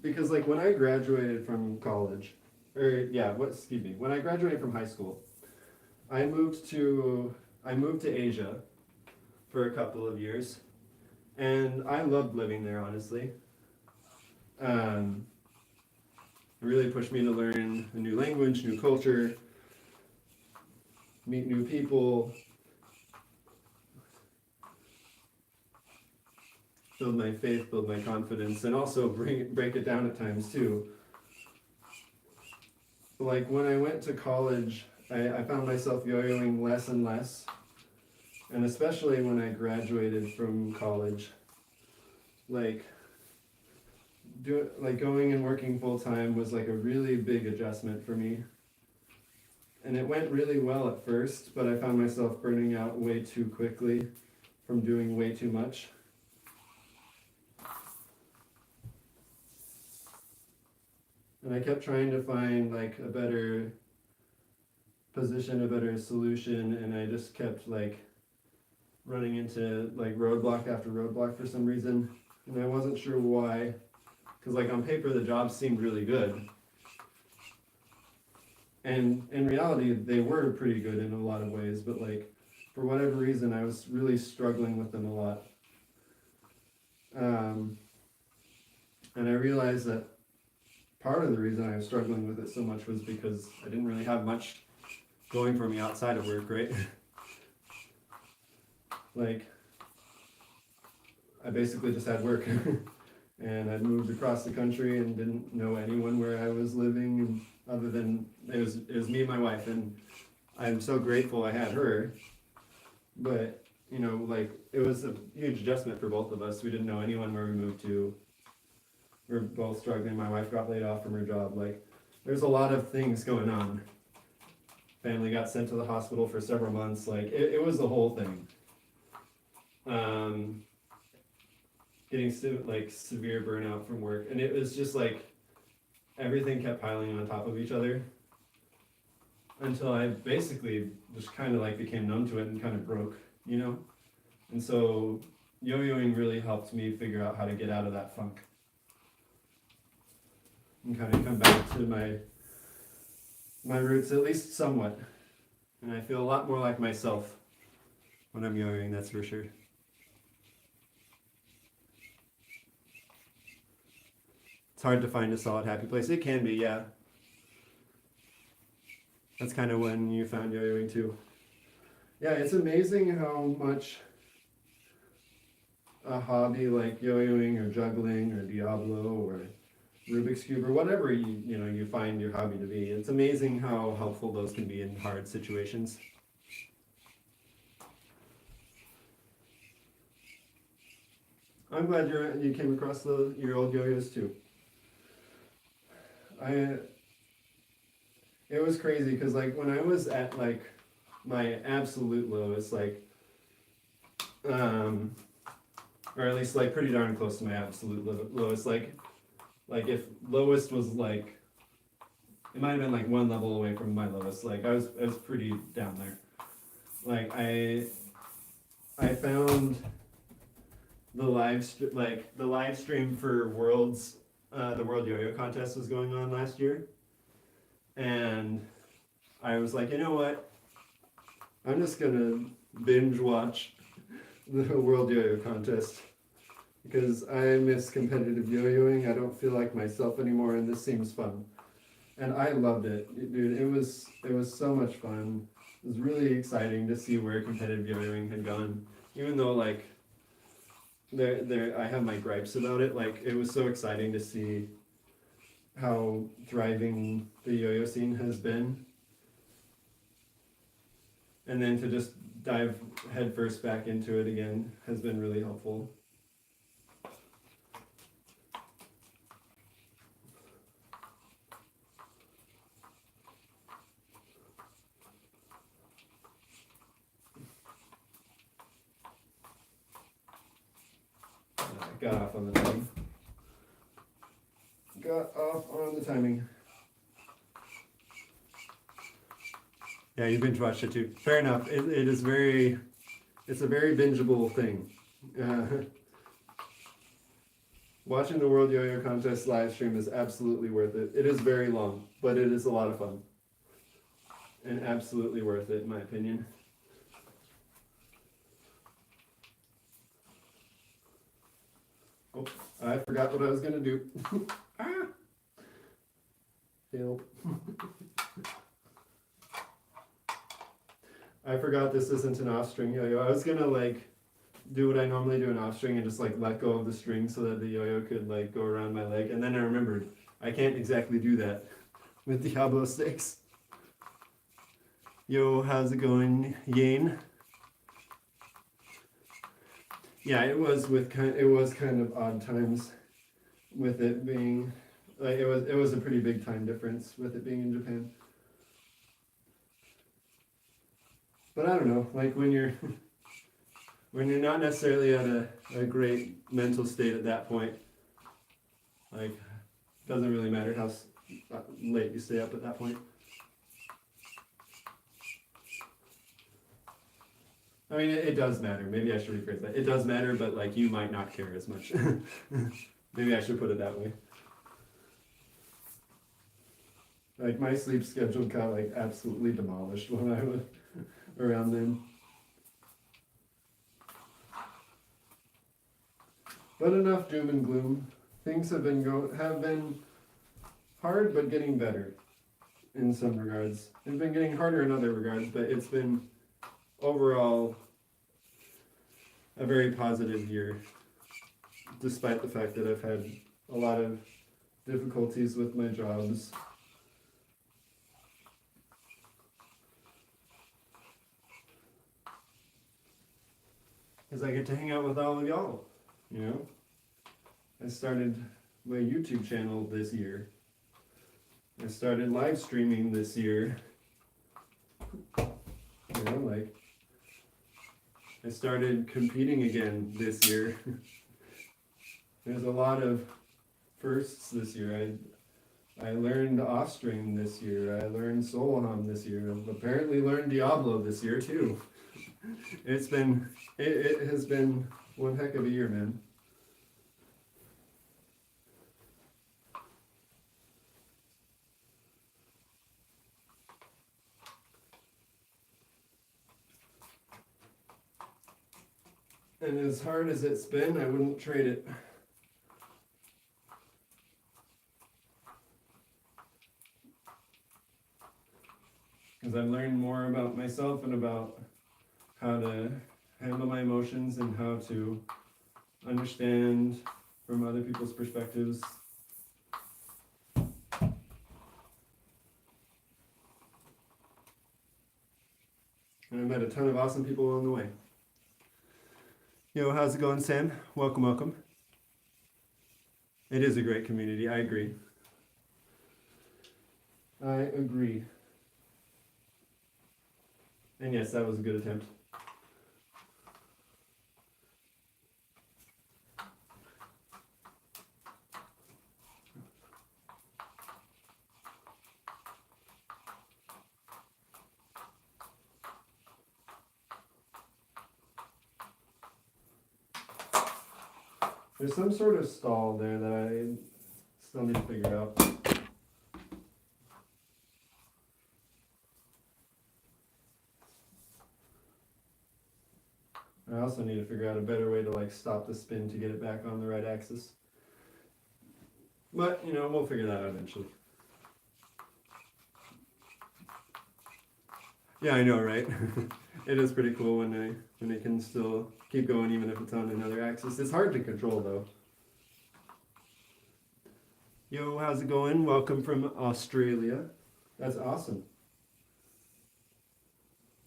because like when I graduated from college, when I graduated from high school, I moved to Asia for a couple of years, and I loved living there, honestly. It really pushed me to learn a new language, new culture, meet new people, build my faith, build my confidence, and also break it down at times too. Like when I went to college, I found myself yo-yoing less and less, and especially when I graduated from college, like going and working full time was like a really big adjustment for me. And it went really well at first, but I found myself burning out way too quickly from doing way too much. And I kept trying to find like a better position, a better solution, and I just kept like running into like roadblock after roadblock for some reason. And I wasn't sure why, because like on paper the job seemed really good. And in reality, they were pretty good in a lot of ways, but like for whatever reason, I was really struggling with them a lot. And I realized that part of the reason I was struggling with it so much was because I didn't really have much going for me outside of work, right? Like, I basically just had work. And I'd moved across the country and didn't know anyone where I was living, and other than it was me and my wife, and I'm so grateful I had her. But you know, like it was a huge adjustment for both of us. We didn't know anyone where we moved to. We're both struggling. My wife got laid off from her job. Like there's a lot of things going on. Family got sent to the hospital for several months. Like it was the whole thing. Getting like severe burnout from work, and it was just like everything kept piling on top of each other until I basically just kind of like became numb to it and kind of broke, you know. And so yo-yoing really helped me figure out how to get out of that funk and kind of come back to my roots, at least somewhat. And I feel a lot more like myself when I'm yo-yoing, that's for sure. It's hard to find a solid happy place. It can be, yeah. That's kind of when you found yo-yoing too. Yeah, it's amazing how much a hobby like yo-yoing or juggling or Diablo or Rubik's Cube or whatever you find your hobby to be. It's amazing how helpful those can be in hard situations. I'm glad you came across your old yo-yos too. It was crazy because like when I was at like my absolute lowest, like or at least like pretty darn close to my absolute lowest, like if lowest was like it might have been like one level away from my lowest, like I was pretty down there. Like I found the live stream for Worlds. The World Yo-Yo contest was going on last year, and I was like, you know what? I'm just gonna binge watch the World Yo-Yo contest because I miss competitive yo-yoing. I don't feel like myself anymore, and this seems fun. And I loved it, dude. It was so much fun. It was really exciting to see where competitive yo-yoing had gone, even though like. I have my gripes about it. Like it was so exciting to see how thriving the yo-yo scene has been, and then to just dive headfirst back into it again has been really helpful. Got off on the timing. Yeah, you binge watched it too. Fair enough. It's a very bingeable thing. Watching the World Yo-Yo Contest live stream is absolutely worth it. It is very long, but it is a lot of fun. And absolutely worth it, in my opinion. Oh, I forgot what I was going to do. Ah! Help. I forgot this isn't an off-string yo-yo. I was going to like do what I normally do in off-string and just like let go of the string so that the yo-yo could like go around my leg. And then I remembered I can't exactly do that with Diablo sticks. Yo, how's it going, Yane? Yeah, it was kind of odd times with it being like it was a pretty big time difference with it being in Japan. But I don't know, like when you're not necessarily at a great mental state at that point, like doesn't really matter how late you stay up at that point. I mean, it does matter. Maybe I should rephrase that. It does matter, but like you might not care as much. Maybe I should put it that way. Like my sleep schedule got like absolutely demolished when I was around then. But enough doom and gloom. Things have been hard, but getting better in some regards. It's been getting harder in other regards, but it's been overall a very positive year, despite the fact that I've had a lot of difficulties with my jobs. Because I get to hang out with all of y'all, you know? I started my YouTube channel this year. I started live streaming this year. You know, like, I started competing again this year. There's a lot of firsts this year. I learned off-string this year. I learned Soloham this year. I've apparently learned Diablo this year too. It has been one heck of a year, man. And as hard as it's been, I wouldn't trade it. Because I've learned more about myself and about how to handle my emotions and how to understand from other people's perspectives. And I met a ton of awesome people along the way. Yo, how's it going, Sam? Welcome, welcome. It is a great community, I agree. I agree. And yes, that was a good attempt. There's some sort of stall there that I still need to figure out. I also need to figure out a better way to like stop the spin to get it back on the right axis. But, you know, we'll figure that out eventually. Yeah, I know, right? It is pretty cool when it can still keep going even if it's on another axis. It's hard to control though. Yo, how's it going? Welcome from Australia. That's awesome.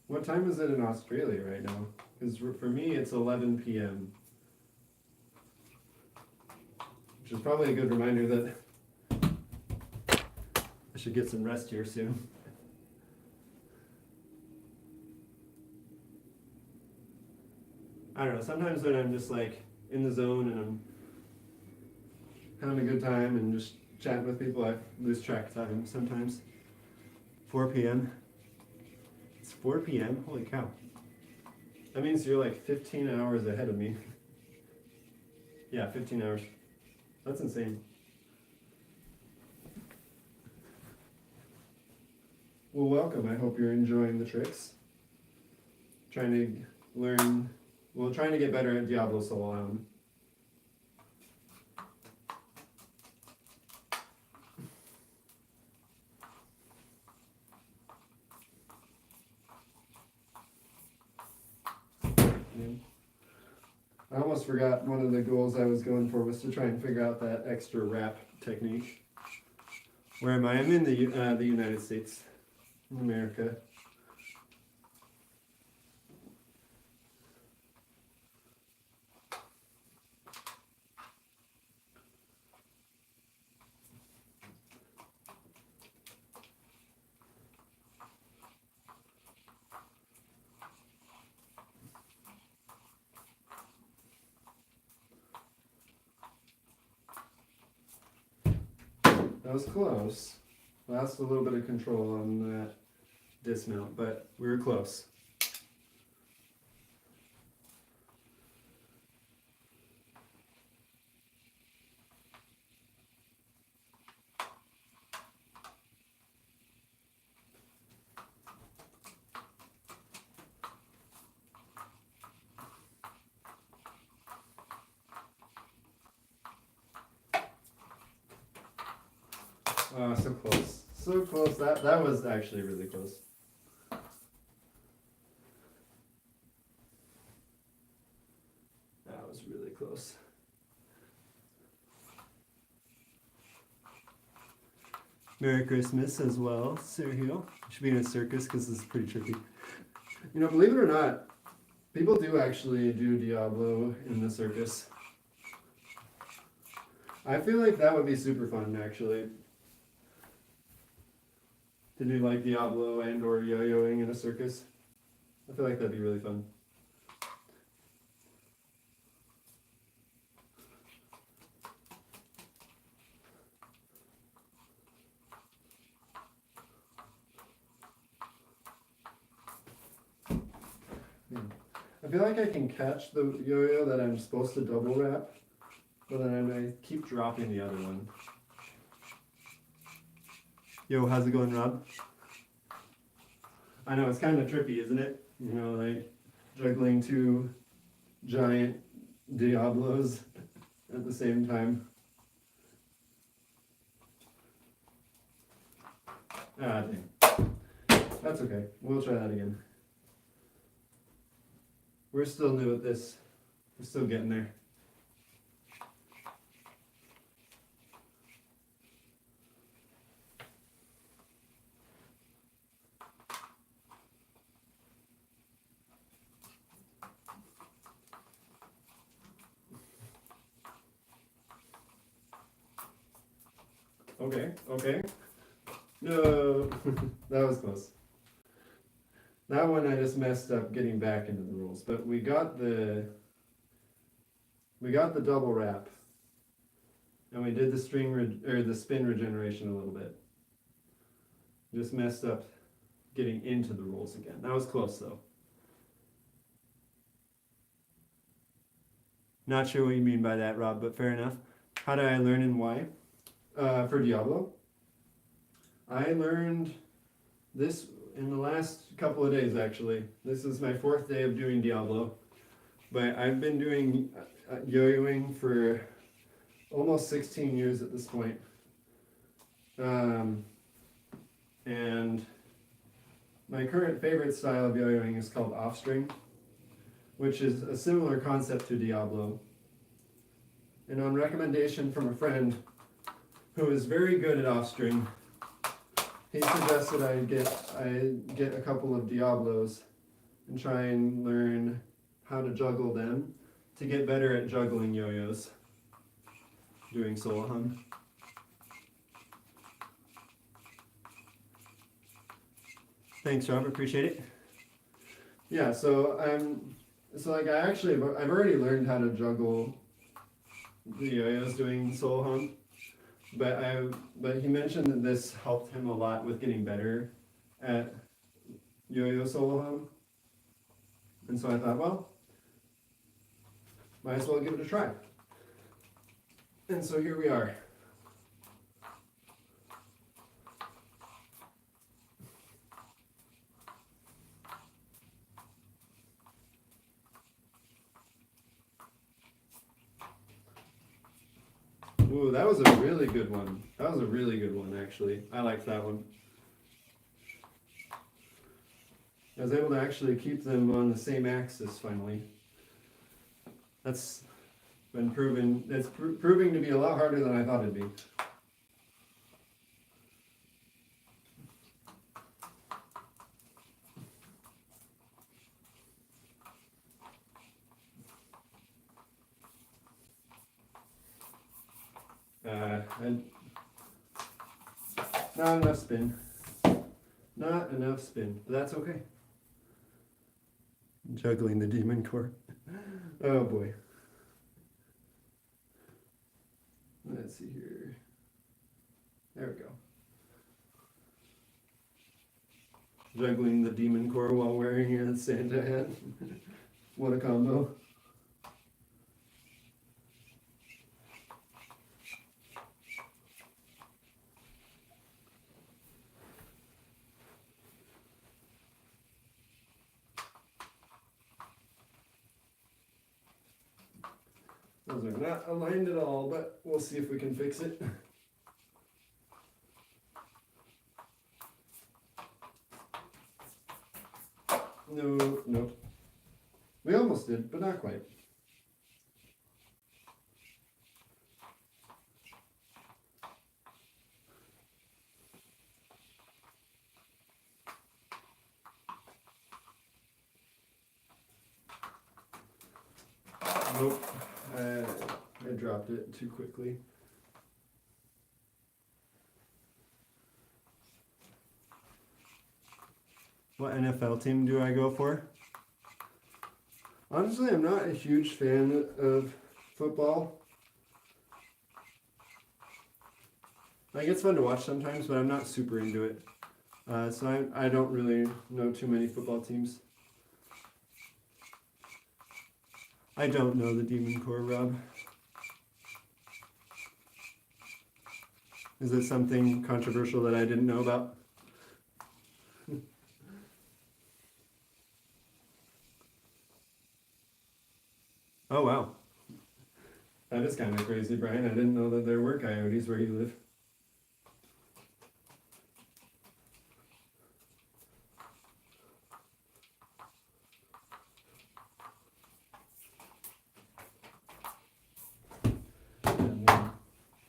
What time is it in Australia right now? Because for me it's 11 p.m. Which is probably a good reminder that I should get some rest here soon. I don't know, sometimes when I'm just like in the zone and I'm having a good time and just chatting with people, I lose track of time sometimes. 4 p.m. It's 4 p.m.? Holy cow. That means you're like 15 hours ahead of me. Yeah, 15 hours. That's insane. Well, welcome. I hope you're enjoying the tricks. Trying to get better at Diablo Soloham. I almost forgot one of the goals I was going for was to try and figure out that extra wrap technique. Where am I? I'm in the United States, in America. That was close. Lost a little bit of control on that dismount, but we were close. Oh, so close. So close. That was actually really close. That was really close. Merry Christmas as well, Sergio. Should be in a circus because this is pretty tricky. You know, believe it or not, people do actually do Diablo in the circus. I feel like that would be super fun, actually. To do like Diablo and or yo-yoing in a circus. I feel like that'd be really fun. I feel like I can catch the yo-yo that I'm supposed to double wrap, but then I keep dropping the other one. Yo, how's it going, Rob? I know, it's kind of trippy, isn't it? You know, like juggling two giant Diablos at the same time. Ah, dang. That's okay. We'll try that again. We're still new at this. We're still getting there. Okay, okay. No, that was close. That one I just messed up getting back into the rules, but we got the double wrap, and we did the the spin regeneration a little bit. Just messed up getting into the rules again. That was close though. Not sure what you mean by that, Rob, but fair enough. How did I learn and why? For Diablo, I learned this in the last couple of days, actually. This is my 4th day of doing Diablo, but I've been doing yo-yoing for almost 16 years at this point. And my current favorite style of yo-yoing is called off-string, which is a similar concept to Diablo. And on recommendation from a friend who is very good at off-string, he suggested I get a couple of Diablos and try and learn how to juggle them to get better at juggling yo-yos, doing Soloham. Thanks, Rob. Appreciate it. Yeah, so I've already learned how to juggle the yo-yos doing Soloham. But he mentioned that this helped him a lot with getting better at Yoyo Soloham. And so I thought, well, might as well give it a try. And so here we are. Ooh, that was a really good one. That was a really good one, actually. I liked that one. I was able to actually keep them on the same axis finally. That's been proven. It's proving to be a lot harder than I thought it'd be. And not enough spin. Not enough spin, but that's okay. Juggling the demon core. Oh boy. Let's see here. There we go. Juggling the demon core while wearing a Santa hat. What a combo. Those are not aligned at all, but we'll see if we can fix it. almost did, but not quite. Nope, I dropped it too quickly. What NFL team do I go for? Honestly, I'm not a huge fan of football. Like, it's fun to watch sometimes, but I'm not super into it. So I don't really know too many football teams. I don't know the Demon Core, Rob. Is it something controversial that I didn't know about? Oh, wow. That is kind of crazy, Brian. I didn't know that there were coyotes where you live.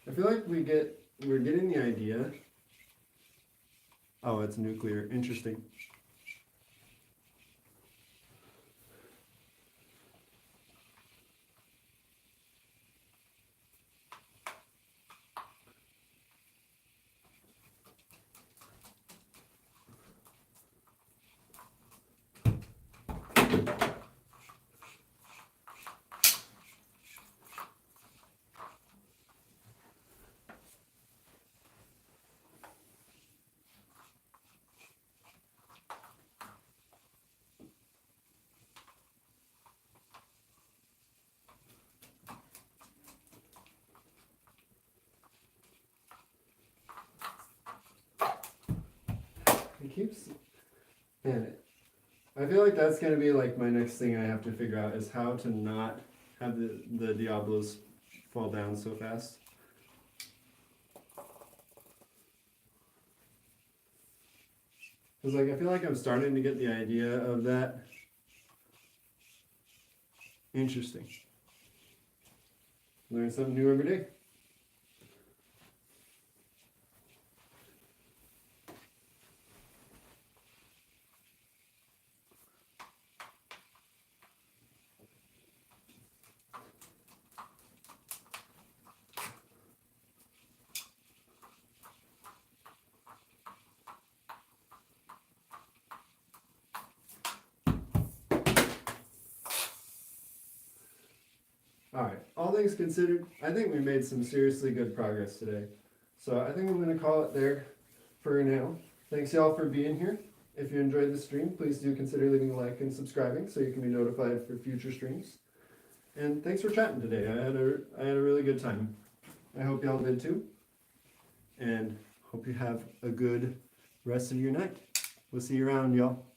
I feel like we're getting the idea. Oh, it's nuclear. Interesting. It keeps, man, I feel like that's going to be like my next thing I have to figure out is how to not have the Diablos fall down so fast. Because like I feel like I'm starting to get the idea of that. Interesting. Learn something new every day. Alright, all things considered, I think we made some seriously good progress today. So I think I'm going to call it there for now. Thanks y'all for being here. If you enjoyed the stream, please do consider leaving a like and subscribing so you can be notified for future streams. And thanks for chatting today. I had a really good time. I hope y'all did too. And hope you have a good rest of your night. We'll see you around, y'all.